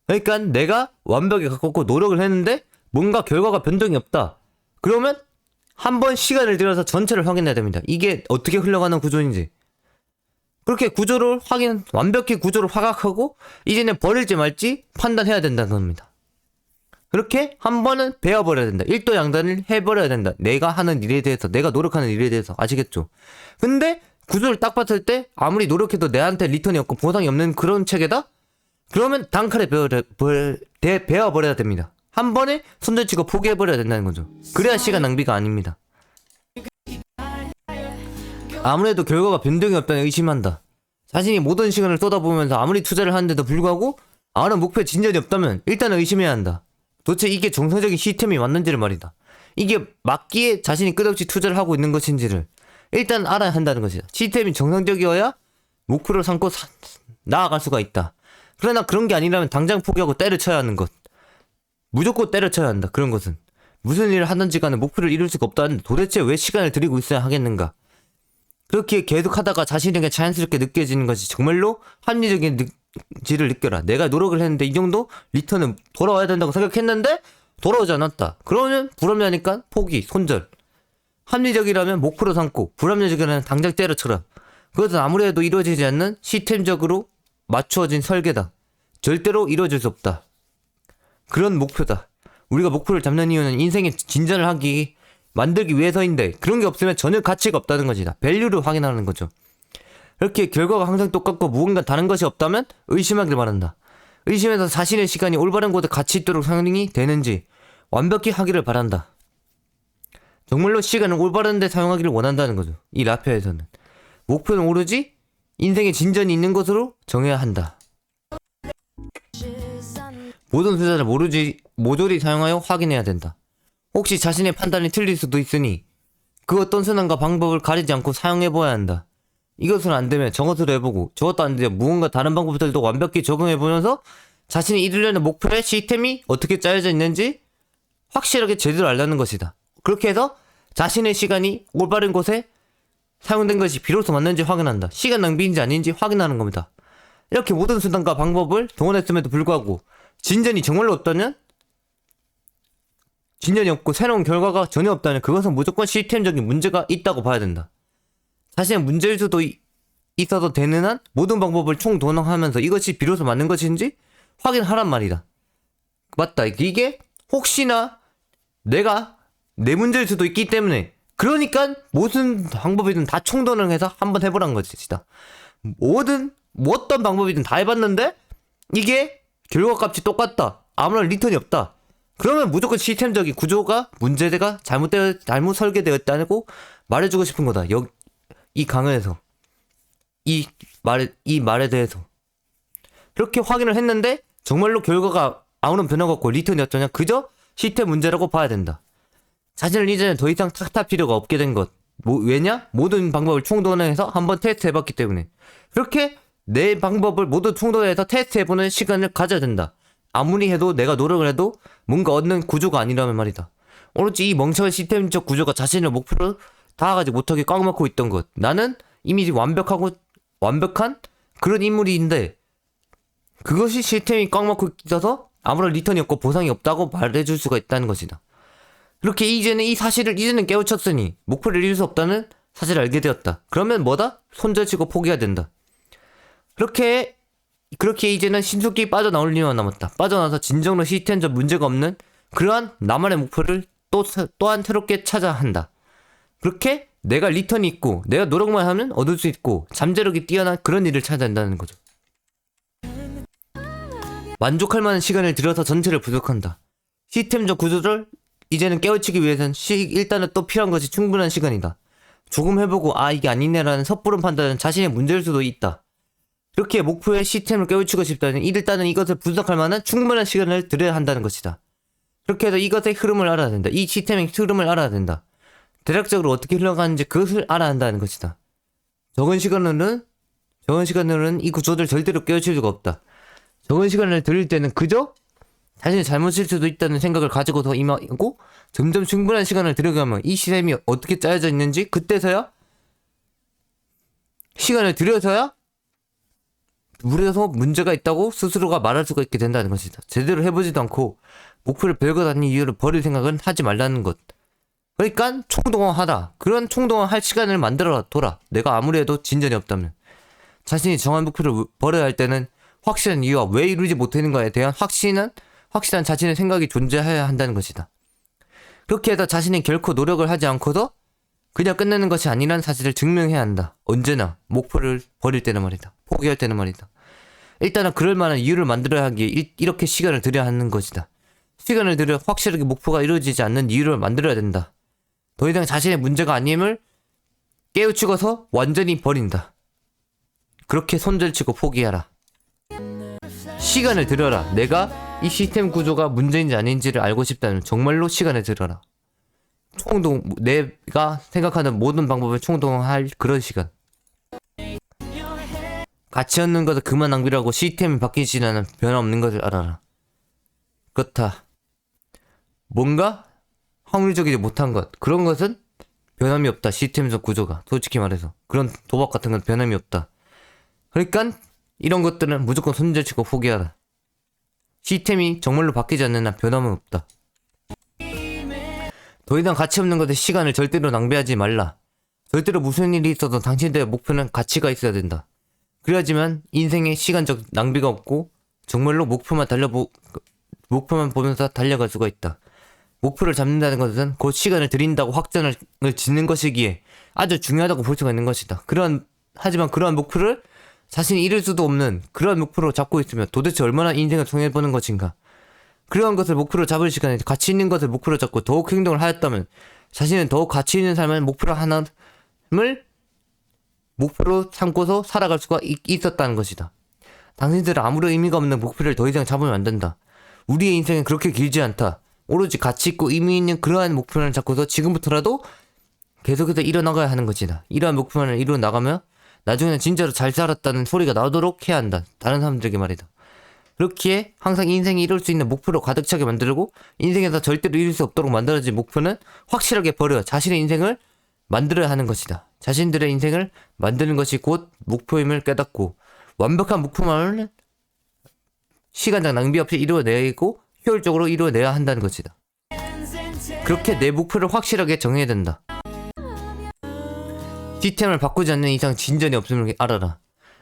그러니까 내가 완벽에 가깝고 노력을 했는데 뭔가 결과가 변동이 없다. 그러면 한 번 시간을 들여서 전체를 확인해야 됩니다. 이게 어떻게 흘러가는 구조인지. 그렇게 구조를 완벽히 구조를 파악하고 이제는 버릴지 말지 판단해야 된다는 겁니다. 그렇게 한 번은 배워버려야 된다. 일도 양단을 해버려야 된다. 내가 하는 일에 대해서, 내가 노력하는 일에 대해서. 아시겠죠? 근데 구조를 딱 봤을 때 아무리 노력해도 내한테 리턴이 없고 보상이 없는 그런 체계다? 그러면 단칼에 배워버려야 됩니다. 한 번에 손절치고 포기해버려야 된다는 거죠. 그래야 시간 낭비가 아닙니다. 아무래도 결과가 변동이 없다는 의심한다. 자신이 모든 시간을 쏟아부으면서 아무리 투자를 하는데도 불구하고 아무런 목표에 진전이 없다면 일단은 의심해야 한다. 도대체 이게 정상적인 시스템이 맞는지를 말이다. 이게 맞기에 자신이 끝없이 투자를 하고 있는 것인지를 일단 알아야 한다는 것이다. 시스템이 정상적이어야 목표를 삼고 나아갈 수가 있다. 그러나 그런 게 아니라면 당장 포기하고 때려쳐야 하는 것. 무조건 때려쳐야 한다. 그런 것은. 무슨 일을 하든지 간에 목표를 이룰 수가 없다는데 도대체 왜 시간을 들이고 있어야 하겠는가. 그렇게 계속 하다가 자신에게 자연스럽게 느껴지는 것이 정말로 합리적인지를 느껴라. 내가 노력을 했는데 이 정도 리턴은 돌아와야 된다고 생각했는데 돌아오지 않았다. 그러면 불합리하니까 포기, 손절. 합리적이라면 목표로 삼고 불합리적이라면 당장 때려쳐라. 그것은 아무리 해도 이루어지지 않는 시스템적으로 맞추어진 설계다. 절대로 이루어질 수 없다. 그런 목표다. 우리가 목표를 잡는 이유는 인생의 진전을 만들기 위해서인데 그런 게 없으면 전혀 가치가 없다는 것이다. 밸류를 확인하는 거죠. 이렇게 결과가 항상 똑같고 무언가 다른 것이 없다면 의심하길 바란다. 의심해서 자신의 시간이 올바른 곳에 가치 있도록 사용이 되는지 완벽히 하기를 바란다. 정말로 시간을 올바른 데 사용하기를 원한다는 거죠. 이 라페에서는. 목표는 오로지 인생의 진전이 있는 것으로 정해야 한다. 모든 투자를 모조리 사용하여 확인해야 된다. 혹시 자신의 판단이 틀릴 수도 있으니 그 어떤 수단과 방법을 가리지 않고 사용해봐야 한다. 이것은 안되면 저것으로 해보고 저것도 안되면 무언가 다른 방법들도 완벽히 적용해보면서 자신이 이루려는 목표의 시스템이 어떻게 짜여져 있는지 확실하게 제대로 알라는 것이다. 그렇게 해서 자신의 시간이 올바른 곳에 사용된 것이 비로소 맞는지 확인한다. 시간 낭비인지 아닌지 확인하는 겁니다. 이렇게 모든 수단과 방법을 동원했음에도 불구하고 진전이 정말로 없다면 진전이 없고 새로운 결과가 전혀 없다면 그것은 무조건 시스템적인 문제가 있다고 봐야 된다. 자신의 문제일 수도 있어도 되는 한 모든 방법을 총동원하면서 이것이 비로소 맞는 것인지 확인하란 말이다. 맞다. 이게 혹시나 내가 내 문제일 수도 있기 때문에 그러니까 무슨 방법이든 다 총동원해서 한번 해보란 것이다. 어떤 방법이든 다 해봤는데 이게 결과값이 똑같다. 아무런 리턴이 없다. 그러면 무조건 시스템적인 구조가 문제가 잘못 설계되었다고 말해주고 싶은 거다. 이 강연에서 이 말에 대해서 그렇게 확인을 했는데 정말로 결과가 아무런 변화가 없고 리턴이 없잖냐. 그저 시스템 문제라고 봐야 된다. 자신을 이제는 더 이상 탓할 필요가 없게 된 것. 왜냐? 모든 방법을 총동원해서 한번 테스트해봤기 때문에. 그렇게 내 방법을 모두 총동원해서 테스트해보는 시간을 가져야 된다. 아무리 해도 내가 노력을 해도 뭔가 얻는 구조가 아니라면 말이다. 오로지 이 멍청한 시스템적 구조가 자신의 목표로 다가가지 못하게 꽉 막고 있던 것. 나는 이미 완벽한 그런 인물인데 그것이 시스템이 꽉 막고 있어서 아무런 리턴이 없고 보상이 없다고 말해줄 수가 있다는 것이다. 그렇게 이 사실을 이제는 깨우쳤으니 목표를 이룰 수 없다는 사실을 알게 되었다. 그러면 뭐다? 손절치고 포기해야 된다. 그렇게 이제는 신속히 빠져나올 일만 남았다. 빠져나와서 진정으로 시스템적 문제가 없는 그러한 나만의 목표를 또한 새롭게 찾아야 한다. 그렇게 내가 리턴이 있고 내가 노력만 하면 얻을 수 있고 잠재력이 뛰어난 그런 일을 찾아야 한다는 거죠. 만족할 만한 시간을 들여서 전체를 분석한다. 시스템적 구조를 이제는 깨우치기 위해서는 일단은 또 필요한 것이 충분한 시간이다. 조금 해보고 이게 아니네라는 섣부른 판단은 자신의 문제일 수도 있다. 이렇게 목표의 시스템을 깨우치고 싶다면 일단은 이것을 분석할 만한 충분한 시간을 들여야 한다는 것이다. 그렇게 해서 이것의 흐름을 알아야 된다. 이 시스템의 흐름을 알아야 된다. 대략적으로 어떻게 흘러가는지 그것을 알아야 한다는 것이다. 적은 시간으로는 이 구조를 절대로 깨우칠 수가 없다. 적은 시간을 들일 때는 그저 자신이 잘못일 수도 있다는 생각을 가지고서 임하고 점점 충분한 시간을 들여가면 이 시스템이 어떻게 짜여져 있는지 그때서야 시간을 들여서야 무려서 문제가 있다고 스스로가 말할 수가 있게 된다는 것이다. 제대로 해보지도 않고 목표를 별거 아닌 이유를 버릴 생각은 하지 말라는 것. 그러니까 총동원하다. 그런 총동원할 시간을 만들어 둬라. 내가 아무리 해도 진전이 없다면. 자신이 정한 목표를 버려야 할 때는 확실한 이유와 왜 이루지 못하는가에 대한 확실한 자신의 생각이 존재해야 한다는 것이다. 그렇게 해서 자신이 결코 노력을 하지 않고도 그냥 끝내는 것이 아니란 사실을 증명해야 한다. 언제나 목표를 버릴 때는 말이다. 포기할 때는 말이다. 일단은 그럴 만한 이유를 만들어야 하기에 이렇게 시간을 들여야 하는 것이다. 시간을 들여 확실하게 목표가 이루어지지 않는 이유를 만들어야 된다. 더 이상 자신의 문제가 아님을 깨우치고서 완전히 버린다. 그렇게 손절치고 포기하라. 시간을 들여라. 내가 이 시스템 구조가 문제인지 아닌지를 알고 싶다면 정말로 시간을 들여라. 내가 생각하는 모든 방법을 총동원할 그런 시간. 가치 없는 것을 그만 낭비라고 시스템이 바뀌지 않은 변화없는 것을 알아라. 그렇다. 뭔가 확률적이지 못한 것, 그런 것은 변함이 없다. 시스템적 구조가 솔직히 말해서 그런 도박 같은 건 변함이 없다. 그러니까 이런 것들은 무조건 손절치고 포기하라. 시스템이 정말로 바뀌지 않는 한 변함은 없다. 더 이상 가치 없는 것에 시간을 절대로 낭비하지 말라. 절대로 무슨 일이 있어도 당신들의 목표는 가치가 있어야 된다. 그래야지만 인생에 시간적 낭비가 없고 정말로 목표만 보면서 달려갈 수가 있다. 목표를 잡는다는 것은 곧 시간을 들인다고 확전을 짓는 것이기에 아주 중요하다고 볼 수가 있는 것이다. 하지만 그러한 목표를 자신이 이룰 수도 없는 그러한 목표로 잡고 있으면 도대체 얼마나 인생을 손해보는 것인가. 그러한 것을 목표로 잡을 시간에 가치 있는 것을 목표로 잡고 더욱 행동을 하였다면 자신은 더욱 가치 있는 삶을 목표로 삼고서 살아갈 수가 있었다는 것이다. 당신들은 아무런 의미가 없는 목표를 더 이상 잡으면 안 된다. 우리의 인생은 그렇게 길지 않다. 오로지 가치 있고 의미 있는 그러한 목표를 잡고서 지금부터라도 계속해서 이뤄나가야 하는 것이다. 이러한 목표를 이루어 나가면 나중에는 진짜로 잘 살았다는 소리가 나오도록 해야 한다. 다른 사람들에게 말이다. 그렇기에 항상 인생이 이룰 수 있는 목표로 가득 차게 만들고 인생에서 절대로 이룰 수 없도록 만들어진 목표는 확실하게 버려 자신의 인생을 만들어야 하는 것이다. 자신들의 인생을 만드는 것이 곧 목표임을 깨닫고 완벽한 목표만을 시간적 낭비 없이 이루어내고 효율적으로 이루어내야 한다는 것이다. 그렇게 내 목표를 확실하게 정해야 된다. 시스템을 바꾸지 않는 이상 진전이 없음을 알아라.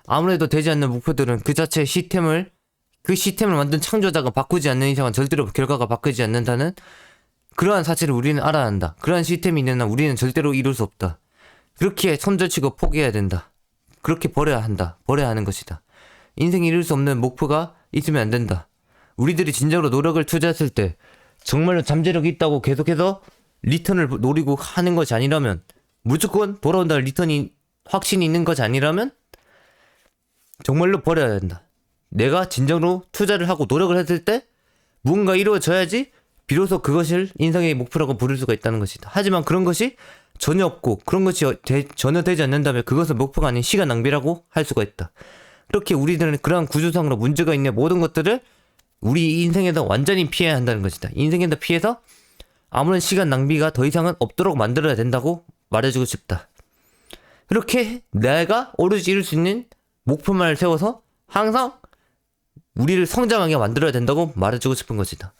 아무래도 되지 않는 목표들은 그 자체의 시스템을 만든 창조자가 바꾸지 않는 이상은 절대로 결과가 바뀌지 않는다는 그러한 사실을 우리는 알아야 한다. 그러한 시스템이 있는 한 우리는 절대로 이룰 수 없다. 그렇게 손절치고 포기해야 된다. 그렇게 버려야 한다. 버려야 하는 것이다. 인생이 이룰 수 없는 목표가 있으면 안 된다. 우리들이 진짜로 노력을 투자했을 때 정말로 잠재력이 있다고 계속해서 리턴을 노리고 하는 것이 아니라면 무조건 돌아온다는 리턴이 확신이 있는 것이 아니라면 정말로 버려야 된다. 내가 진정으로 투자를 하고 노력을 했을 때 무언가 이루어져야지 비로소 그것을 인생의 목표라고 부를 수가 있다는 것이다. 하지만 그런 것이 전혀 없고 그런 것이 전혀 되지 않는다면 그것은 목표가 아닌 시간 낭비라고 할 수가 있다. 그렇게 우리들은 그러한 구조상으로 문제가 있는 모든 것들을 우리 인생에서 완전히 피해야 한다는 것이다. 인생에서 피해서 아무런 시간 낭비가 더 이상은 없도록 만들어야 된다고 말해주고 싶다. 그렇게 내가 오로지 이룰 수 있는 목표만을 세워서 항상 우리를 성장하게 만들어야 된다고 말해주고 싶은 것이다.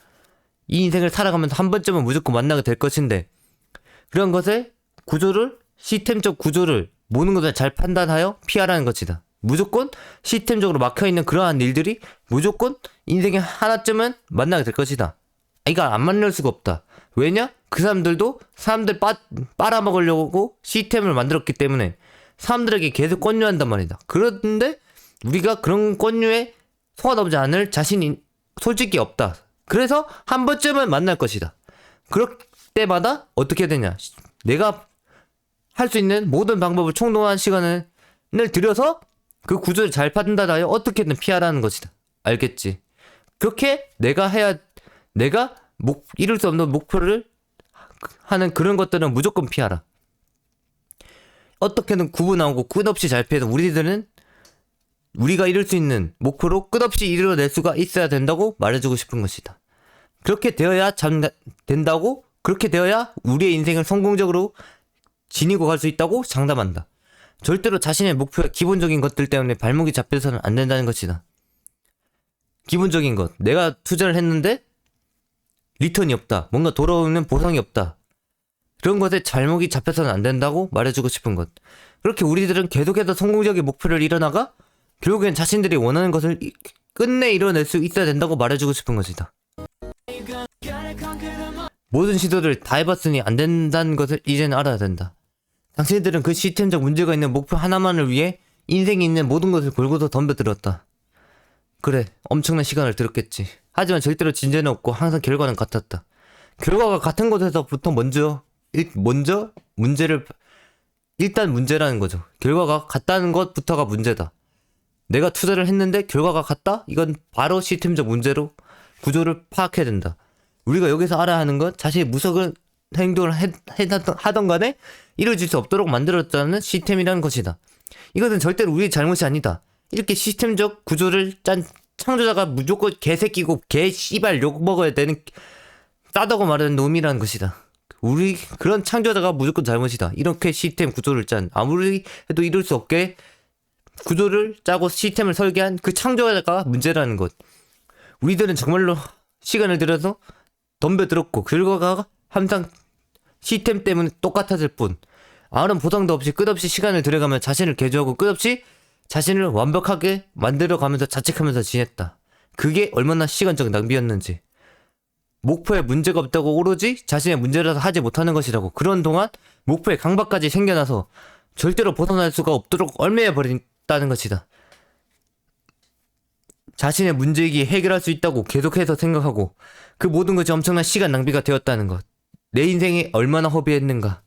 이 인생을 살아가면서 한 번쯤은 무조건 만나게 될 것인데 그런 것을 시스템적 구조를 모든 것을 잘 판단하여 피하라는 것이다. 무조건 시스템적으로 막혀있는 그러한 일들이 무조건 인생에 하나쯤은 만나게 될 것이다. 이거 안 만날 수가 없다. 왜냐? 그 사람들도 사람들 빨아먹으려고 시스템을 만들었기 때문에 사람들에게 계속 권유한단 말이다. 그런데 우리가 그런 권유에 속아나오지 않을 자신이 솔직히 없다. 그래서 한 번쯤은 만날 것이다. 그럴 때마다 어떻게 되냐? 내가 할 수 있는 모든 방법을 총동원한 시간을 들여서 그 구조를 잘 판단하여 어떻게든 피하라는 것이다. 알겠지? 그렇게 내가 이룰 수 없는 목표를 하는 그런 것들은 무조건 피하라. 어떻게든 구분하고 끝없이 잘 피해서 우리가 이룰 수 있는 목표로 끝없이 이루어낼 수가 있어야 된다고 말해주고 싶은 것이다. 그렇게 되어야 그렇게 되어야 우리의 인생을 성공적으로 지니고 갈 수 있다고 장담한다. 절대로 자신의 목표의 기본적인 것들 때문에 발목이 잡혀서는 안 된다는 것이다. 기본적인 것. 내가 투자를 했는데 리턴이 없다. 뭔가 돌아오는 보상이 없다. 그런 것에 발목이 잡혀서는 안 된다고 말해주고 싶은 것. 그렇게 우리들은 계속해서 성공적인 목표를 이뤄나가 결국엔 자신들이 원하는 것을 끝내 이뤄낼 수 있어야 된다고 말해주고 싶은 것이다. 모든 시도를 다 해봤으니 안 된다는 것을 이제는 알아야 된다. 당신들은 그 시스템적 문제가 있는 목표 하나만을 위해 인생에 있는 모든 것을 걸고서 덤벼들었다. 그래, 엄청난 시간을 들었겠지. 하지만 절대로 진전은 없고 항상 결과는 같았다. 결과가 같은 곳에서부터 먼저 문제를 일단 문제라는 거죠. 결과가 같다는 것부터가 문제다. 내가 투자를 했는데 결과가 같다? 이건 바로 시스템적 문제로 구조를 파악해야 된다. 우리가 여기서 알아야 하는 건 자신이 무서운 행동을 하던 간에 이루어질 수 없도록 만들었다는 시스템이라는 것이다. 이것은 절대로 우리의 잘못이 아니다. 이렇게 시스템적 구조를 짠 창조자가 무조건 개새끼고 개 씨발 욕 먹어야 되는 싸다고 말하는 놈이라는 것이다. 우리 그런 창조자가 무조건 잘못이다. 이렇게 시스템 구조를 짠 아무리 해도 이룰 수 없게 구조를 짜고 시스템을 설계한 그 창조자가 문제라는 것. 우리들은 정말로 시간을 들여서 덤벼들었고 결과가 항상 시스템 때문에 똑같았을 뿐 아무런 보상도 없이 끝없이 시간을 들여가며 자신을 개조하고 끝없이 자신을 완벽하게 만들어가면서 자책하면서 지냈다. 그게 얼마나 시간적 낭비였는지. 목표에 문제가 없다고 오로지 자신의 문제라서 하지 못하는 것이라고. 그런 동안 목표에 강박까지 생겨나서 절대로 벗어날 수가 없도록 얽매여버린다는 것이다. 자신의 문제이기에 해결할 수 있다고 계속해서 생각하고 그 모든 것이 엄청난 시간 낭비가 되었다는 것. 내 인생에 얼마나 허비했는가.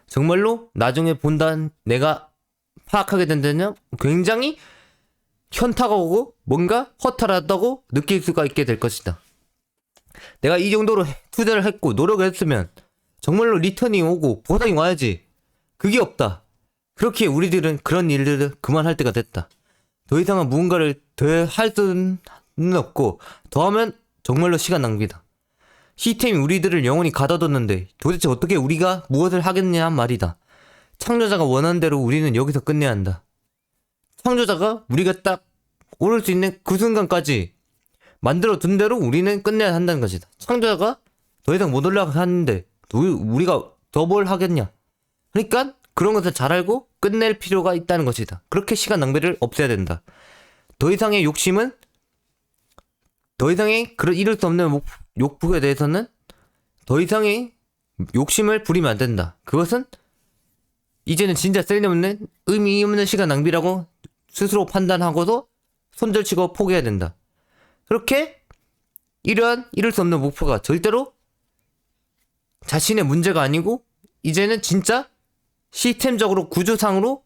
정말로 나중에 본단 내가 파악하게 된다면 굉장히 현타가 오고 뭔가 허탈하다고 느낄 수가 있게 될 것이다. 내가 이 정도로 투자를 했고 노력을 했으면 정말로 리턴이 오고 보상이 와야지. 그게 없다. 그렇게 우리들은 그런 일들을 그만할 때가 됐다. 더 이상은 무언가를 더 할 수는 없고 더하면 정말로 시간 낭비다. 시스템이 우리들을 영원히 가둬뒀는데 도대체 어떻게 우리가 무엇을 하겠냐 말이다. 창조자가 원하는 대로 우리는 여기서 끝내야 한다. 창조자가 우리가 딱 오를 수 있는 그 순간까지 만들어 둔 대로 우리는 끝내야 한다는 것이다. 창조자가 더 이상 못 올라가는데 우리가 더 뭘 하겠냐. 그러니까 그런 것을 잘 알고 끝낼 필요가 있다는 것이다. 그렇게 시간 낭비를 없애야 된다. 더 이상의 욕심은 더 이상의 이룰 수 없는 욕구에 대해서는 더 이상의 욕심을 부리면 안 된다. 그것은 이제는 진짜 쓸데없는 의미 없는 시간 낭비라고 스스로 판단하고도 손절치고 포기해야 된다. 그렇게 이러한 이룰 수 없는 목표가 절대로 자신의 문제가 아니고 이제는 진짜 시스템적으로 구조상으로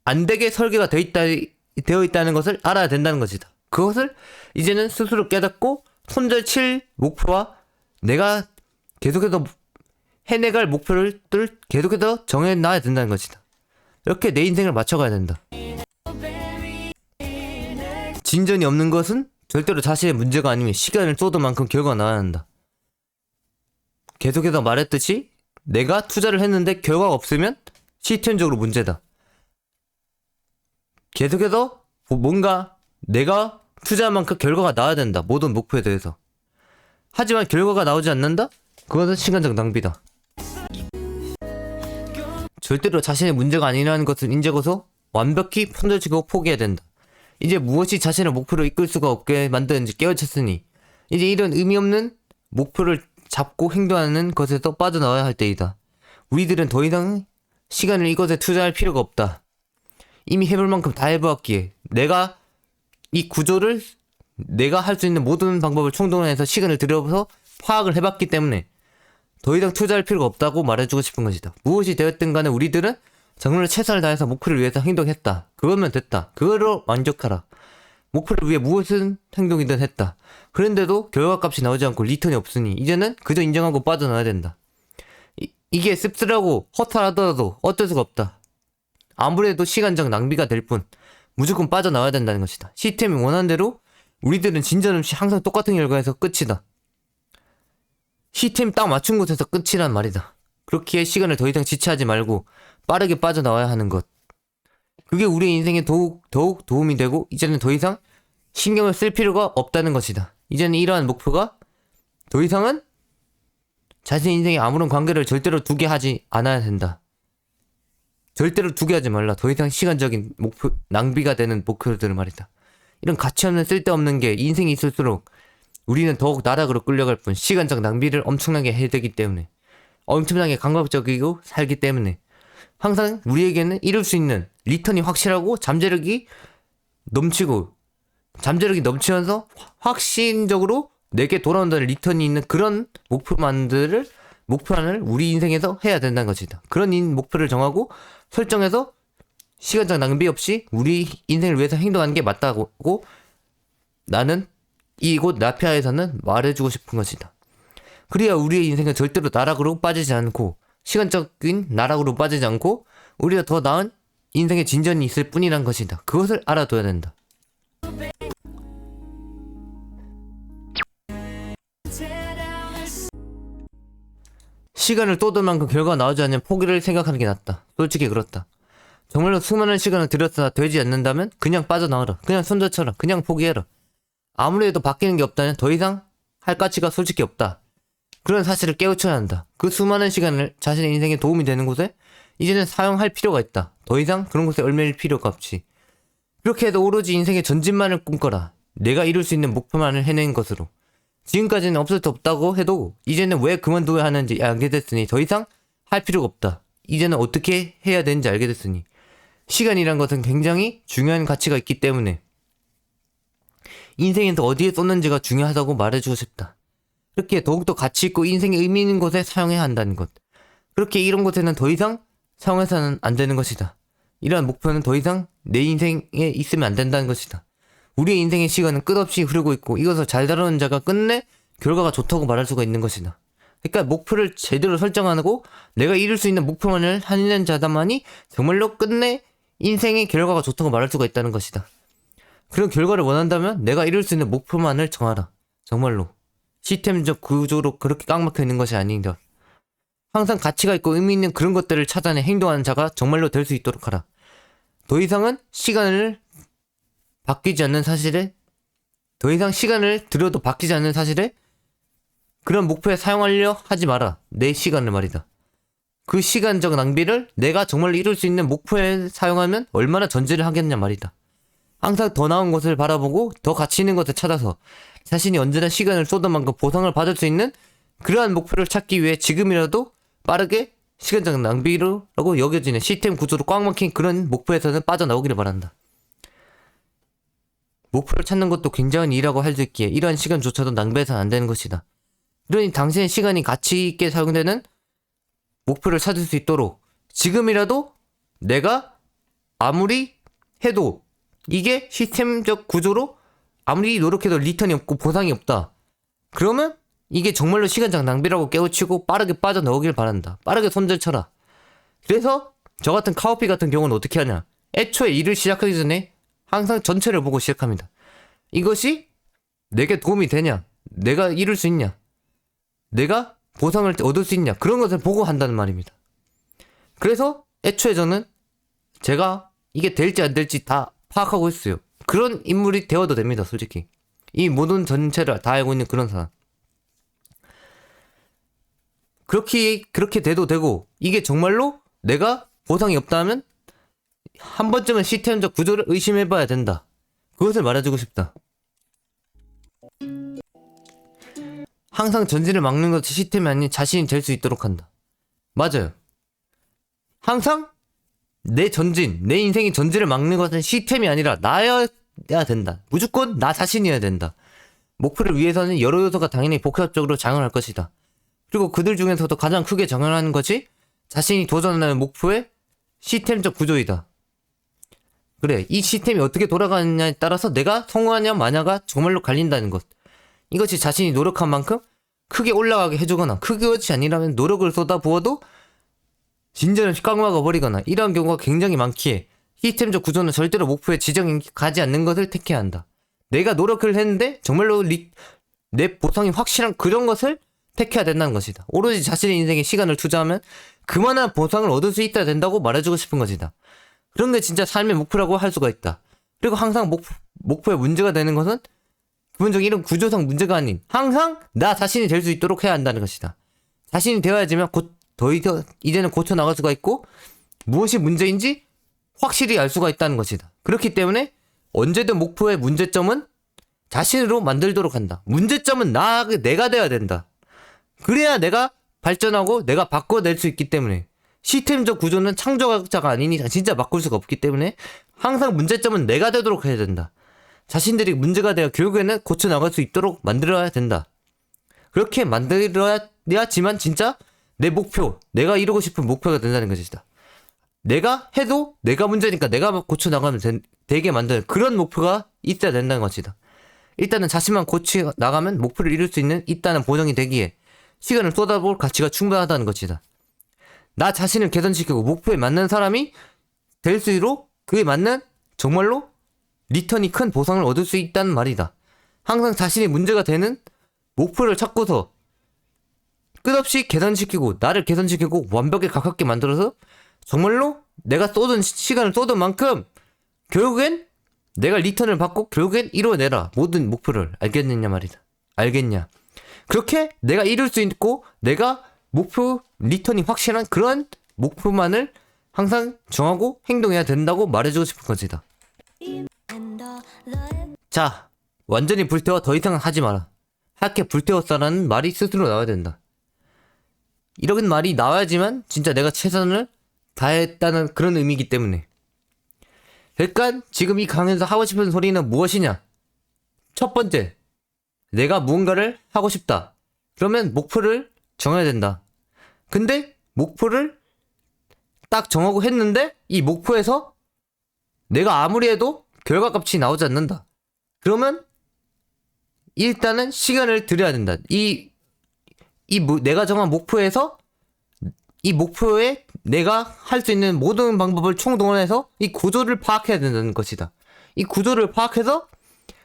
안 되게 설계가 되어 있다는 것을 알아야 된다는 것이다. 그것을 이제는 스스로 깨닫고 손절칠 목표와 내가 계속해서 해내갈 목표를 계속해서 정해놔야 된다는 것이다. 이렇게 내 인생을 맞춰가야 된다. 진전이 없는 것은 절대로 자신의 문제가 아니면 시간을 쏟은 만큼 결과가 나와야 한다. 계속해서 말했듯이 내가 투자를 했는데 결과가 없으면 시스템적으로 문제다. 계속해서 뭔가 내가 투자한 만큼 결과가 나와야 된다. 모든 목표에 대해서. 하지만 결과가 나오지 않는다? 그것은 시간적 낭비다. 절대로 자신의 문제가 아니라는 것을 인정해서 완벽히 손절치고 포기해야 된다. 이제 무엇이 자신의 목표로 이끌 수가 없게 만드는지 깨우쳤으니 이제 이런 의미 없는 목표를 잡고 행동하는 것에서 빠져나와야 할 때이다. 우리들은 더 이상 시간을 이것에 투자할 필요가 없다. 이미 해볼 만큼 다 해보았기에 내가 이 구조를 내가 할 수 있는 모든 방법을 총동원해서 시간을 들여서 파악을 해봤기 때문에 더 이상 투자할 필요가 없다고 말해주고 싶은 것이다. 무엇이 되었든 간에 우리들은 정말 최선을 다해서 목표를 위해서 행동했다. 그거면 됐다. 그거로 만족하라. 목표를 위해 무엇은 행동이든 했다. 그런데도 결과값이 나오지 않고 리턴이 없으니 이제는 그저 인정하고 빠져나와야 된다. 이게 씁쓸하고 허탈하더라도 어쩔 수가 없다. 아무래도 시간적 낭비가 될 뿐 무조건 빠져나와야 된다는 것이다. 시스템이 원하는 대로 우리들은 진전 없이 항상 똑같은 결과에서 끝이다. 시스템 딱 맞춘 곳에서 끝이란 말이다. 그렇기에 시간을 더 이상 지체하지 말고 빠르게 빠져나와야 하는 것. 그게 우리의 인생에 더욱 도움이 되고 이제는 더 이상 신경을 쓸 필요가 없다는 것이다. 이제는 이러한 목표가 더 이상은 자신의 인생에 아무런 관계를 절대로 두게 하지 않아야 된다. 절대로 두게 하지 말라. 더 이상 시간적인 목표, 낭비가 되는 목표들을 말이다. 이런 가치없는 쓸데없는 게 인생이 있을수록 우리는 더욱 나락으로 끌려갈 뿐 시간적 낭비를 엄청나게 해야 되기 때문에 엄청나게 감각적이고 살기 때문에 항상 우리에게는 이룰 수 있는 리턴이 확실하고 잠재력이 넘치면서 확신적으로 내게 돌아온다는 리턴이 있는 그런 목표만을 우리 인생에서 해야 된다는 것이다. 그런 목표를 정하고 설정해서 시간적 낭비 없이 우리 인생을 위해서 행동하는 게 맞다고 나는 이곳 라피아에서는 말해주고 싶은 것이다. 그래야 우리의 인생은 절대로 나락으로 빠지지 않고 시간적인 나락으로 빠지지 않고 우리가 더 나은 인생의 진전이 있을 뿐이란 것이다. 그것을 알아둬야 된다. 시간을 쏟을 만큼 결과가 나오지 않으면 포기를 생각하는 게 낫다. 솔직히 그렇다. 정말로 수많은 시간을 들였으나 되지 않는다면 그냥 빠져나와라. 그냥 손절쳐라. 그냥 포기해라. 아무리 해도 바뀌는 게 없다면 더 이상 할 가치가 솔직히 없다. 그런 사실을 깨우쳐야 한다. 그 수많은 시간을 자신의 인생에 도움이 되는 곳에 이제는 사용할 필요가 있다. 더 이상 그런 곳에 얽매일 필요가 없지. 그렇게 해도 오로지 인생의 전진만을 꿈꿔라. 내가 이룰 수 있는 목표만을 해낸 것으로. 지금까지는 없을 수 없다고 해도 이제는 왜 그만둬야 하는지 알게 됐으니 더 이상 할 필요가 없다. 이제는 어떻게 해야 되는지 알게 됐으니 시간이란 것은 굉장히 중요한 가치가 있기 때문에 인생에서 어디에 쏟는지가 중요하다고 말해주고 싶다. 그렇게 더욱더 가치 있고 인생에 의미 있는 곳에 사용해야 한다는 것. 그렇게 이런 곳에는 더 이상 사용해서는 안 되는 것이다. 이러한 목표는 더 이상 내 인생에 있으면 안 된다는 것이다. 우리의 인생의 시간은 끝없이 흐르고 있고 이것을 잘 다루는 자가 끝내 결과가 좋다고 말할 수가 있는 것이다. 그러니까 목표를 제대로 설정 안 하고 내가 이룰 수 있는 목표만을 하는 자만이 정말로 끝내 인생의 결과가 좋다고 말할 수가 있다는 것이다. 그런 결과를 원한다면 내가 이룰 수 있는 목표만을 정하라. 정말로. 시스템적 구조로 그렇게 깡막혀 있는 것이 아니다. 항상 가치가 있고 의미 있는 그런 것들을 찾아내 행동하는 자가 정말로 될 수 있도록 하라. 더 이상은 시간을 들여도 바뀌지 않는 사실에 그런 목표에 사용하려 하지 마라. 내 시간을 말이다. 그 시간적 낭비를 내가 정말로 이룰 수 있는 목표에 사용하면 얼마나 전제를 하겠냐 말이다. 항상 더 나은 것을 바라보고 더 가치 있는 것을 찾아서 자신이 언제나 시간을 쏟은 만큼 보상을 받을 수 있는 그러한 목표를 찾기 위해 지금이라도 빠르게 시간적 낭비라고 여겨지는 시스템 구조로 꽉 막힌 그런 목표에서는 빠져나오기를 바란다. 목표를 찾는 것도 굉장한 일이라고 할 수 있기에 이러한 시간조차도 낭비해서는 안 되는 것이다. 그러니 당신의 시간이 가치 있게 사용되는 목표를 찾을 수 있도록 지금이라도 내가 아무리 해도 이게 시스템적 구조로 아무리 노력해도 리턴이 없고 보상이 없다. 그러면 이게 정말로 시간적 낭비라고 깨우치고 빠르게 빠져나오길 바란다. 빠르게 손절 쳐라. 그래서 저 같은 카오피 같은 경우는 어떻게 하냐. 애초에 일을 시작하기 전에 항상 전체를 보고 시작합니다. 이것이 내게 도움이 되냐? 내가 이룰 수 있냐? 내가 보상을 얻을 수 있냐? 그런 것을 보고 한다는 말입니다. 그래서 애초에 저는 제가 이게 될지 안 될지 다 파악하고 있어요. 그런 인물이 되어도 됩니다. 솔직히. 이 모든 전체를 다 알고 있는 그런 사람. 그렇게 돼도 되고 이게 정말로 내가 보상이 없다면 한 번쯤은 시스템적 구조를 의심해봐야 된다. 그것을 말해주고 싶다. 항상 전진을 막는 것이 시스템이 아닌 자신이 될 수 있도록 한다. 맞아요. 항상 내 인생의 전진을 막는 것은 시스템이 아니라 나여야 된다. 무조건 나 자신이어야 된다. 목표를 위해서는 여러 요소가 당연히 복합적으로 작용할 것이다. 그리고 그들 중에서도 가장 크게 작용하는 것이 자신이 도전하는 목표의 시스템적 구조이다. 그래, 이 시스템이 어떻게 돌아가느냐에 따라서 내가 성공하냐 마냐가 정말로 갈린다는 것. 이것이 자신이 노력한 만큼 크게 올라가게 해주거나 그것이 아니라면 노력을 쏟아부어도 진전을 꽉 막아버리거나 이러한 경우가 굉장히 많기에 시스템적 구조는 절대로 목표에 지정이 가지 않는 것을 택해야 한다. 내가 노력을 했는데 정말로 내 보상이 확실한 그런 것을 택해야 된다는 것이다. 오로지 자신의 인생에 시간을 투자하면 그만한 보상을 얻을 수 있어야 된다고 말해주고 싶은 것이다. 그런 게 진짜 삶의 목표라고 할 수가 있다. 그리고 항상 목표에 문제가 되는 것은 기본적인 이런 구조상 문제가 아닌 항상 나 자신이 될 수 있도록 해야 한다는 것이다. 자신이 되어야지만 이제는 고쳐나갈 수가 있고 무엇이 문제인지 확실히 알 수가 있다는 것이다. 그렇기 때문에 언제든 목표의 문제점은 자신으로 만들도록 한다. 문제점은 내가 돼야 된다. 그래야 내가 발전하고 내가 바꿔낼 수 있기 때문에 시스템적 구조는 창조자가 아니니 진짜 바꿀 수가 없기 때문에 항상 문제점은 내가 되도록 해야 된다. 자신들이 문제가 되어 결국에는 고쳐나갈 수 있도록 만들어야 된다. 그렇게 만들어야지만 진짜 내 목표, 내가 이루고 싶은 목표가 된다는 것이다. 내가 해도 내가 문제니까 내가 고쳐나가면 되게 만드는 그런 목표가 있어야 된다는 것이다. 일단은 자신만 고쳐나가면 목표를 이룰 수 있다는 보장이 되기에 시간을 쏟아볼 가치가 충분하다는 것이다. 나 자신을 개선시키고 목표에 맞는 사람이 될수록 그에 맞는 정말로 리턴이 큰 보상을 얻을 수 있다는 말이다. 항상 자신이 문제가 되는 목표를 찾고서 끝없이 개선시키고 나를 개선시키고 완벽에 가깝게 만들어서 정말로 내가 시간을 쏟은 만큼 결국엔 내가 리턴을 받고 결국엔 이뤄내라. 모든 목표를. 알겠느냐 말이다. 알겠냐. 그렇게 내가 이룰 수 있고 내가 목표 리턴이 확실한 그런 목표만을 항상 정하고 행동해야 된다고 말해주고 싶은 것이다. 자, 완전히 불태워 더 이상 하지 마라. 하얗게 불태웠어라는 말이 스스로 나와야 된다. 이런 말이 나와야지만 진짜 내가 최선을 다했다는 그런 의미이기 때문에. 그러니까 지금 이 강의에서 하고 싶은 소리는 무엇이냐? 첫 번째, 내가 무언가를 하고 싶다. 그러면 목표를 정해야 된다. 근데 목표를 딱 정하고 했는데 이 목표에서 내가 아무리 해도 결과값이 나오지 않는다. 그러면 일단은 시간을 들여야 된다. 내가 정한 목표에서 이 목표에 내가 할 수 있는 모든 방법을 총동원해서 이 구조를 파악해야 된다는 것이다. 이 구조를 파악해서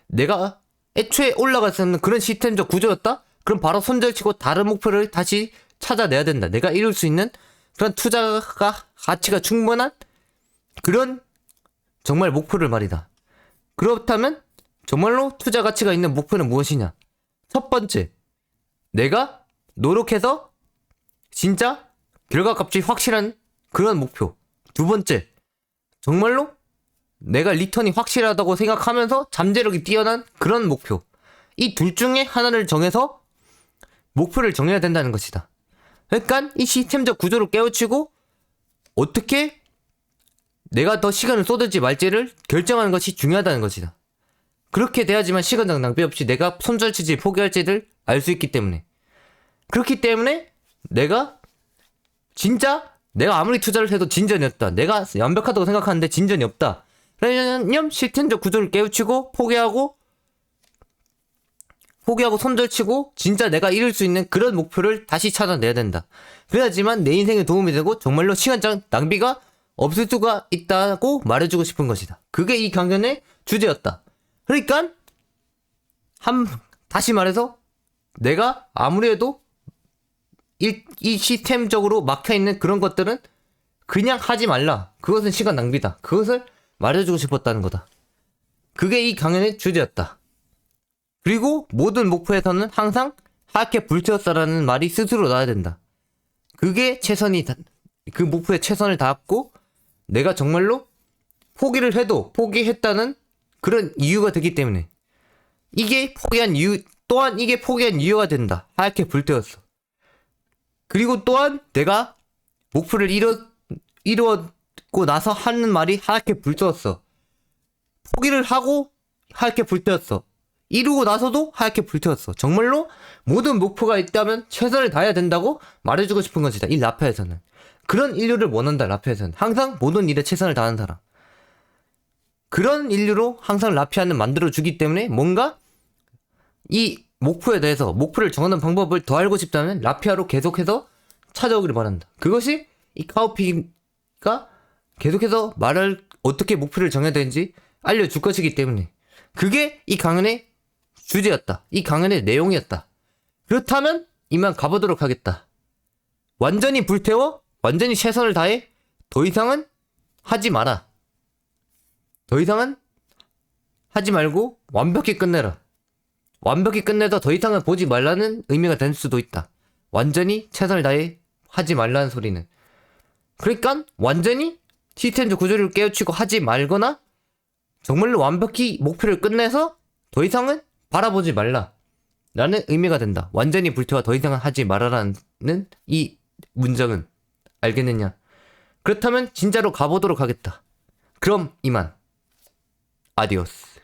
내가 애초에 올라갈 수 있는 그런 시스템적 구조였다? 그럼 바로 손절치고 다른 목표를 다시 찾아내야 된다. 내가 이룰 수 있는 그런 투자가 가치가 충분한 그런 정말 목표를 말이다. 그렇다면 정말로 투자 가치가 있는 목표는 무엇이냐? 첫 번째, 내가 노력해서 진짜 결과값이 확실한 그런 목표. 두 번째, 정말로 내가 리턴이 확실하다고 생각하면서 잠재력이 뛰어난 그런 목표. 이 둘 중에 하나를 정해서 목표를 정해야 된다는 것이다. 그러니까 이 시스템적 구조를 깨우치고 어떻게 내가 더 시간을 쏟을지 말지를 결정하는 것이 중요하다는 것이다. 그렇게 돼야지만 시간적 낭비 없이 내가 손절치지 포기할지를 알 수 있기 때문에. 그렇기 때문에 내가 아무리 투자를 해도 진전이 없다. 내가 완벽하다고 생각하는데 진전이 없다. 그러면 시스템적 구조를 깨우치고 포기하고 손절치고 진짜 내가 이룰 수 있는 그런 목표를 다시 찾아내야 된다. 그래야지만 내 인생에 도움이 되고 정말로 시간적 낭비가 없을 수가 있다고 말해주고 싶은 것이다. 그게 이 강연의 주제였다. 그러니까 다시 말해서 내가 아무리 해도 이 시스템적으로 막혀있는 그런 것들은 그냥 하지 말라. 그것은 시간 낭비다. 그것을 말해주고 싶었다는 거다. 그게 이 강연의 주제였다. 그리고 모든 목표에서는 항상 하얗게 불태웠다라는 말이 스스로 나와야 된다. 그게 그 목표에 최선을 다했고 내가 정말로 포기를 해도 포기했다는 그런 이유가 되기 때문에 이게 포기한 이유가 된다. 하얗게 불태웠어. 그리고 또한 내가 목표를 이루었고 나서 하는 말이 하얗게 불태웠어. 포기를 하고 하얗게 불태웠어. 이루고 나서도 하얗게 불태웠어. 정말로 모든 목표가 있다면 최선을 다해야 된다고 말해주고 싶은 것이다. 이 라페에서는. 그런 인류를 원한다. 라페에서는. 항상 모든 일에 최선을 다하는 사람. 그런 인류로 항상 라피아는 만들어주기 때문에 뭔가 이 목표에 대해서 목표를 정하는 방법을 더 알고 싶다면 라피아로 계속해서 찾아오기를 바란다. 그것이 이 카오피가 계속해서 어떻게 목표를 정해야 되는지 알려줄 것이기 때문에 그게 이 강연의 주제였다. 이 강연의 내용이었다. 그렇다면 이만 가보도록 하겠다. 완전히 불태워 완전히 최선을 다해 더 이상은 하지 마라. 더 이상은 하지 말고 완벽히 끝내라. 완벽히 끝내서 더 이상은 보지 말라는 의미가 될 수도 있다. 완전히 최선을 다해 하지 말라는 소리는. 그러니까 완전히 시스템적 구조를 깨우치고 하지 말거나 정말로 완벽히 목표를 끝내서 더 이상은 바라보지 말라 라는 의미가 된다. 완전히 불태워 더 이상은 하지 말아라는 이 문장은. 알겠느냐? 그렇다면 진짜로 가보도록 하겠다. 그럼 이만. 아디오스.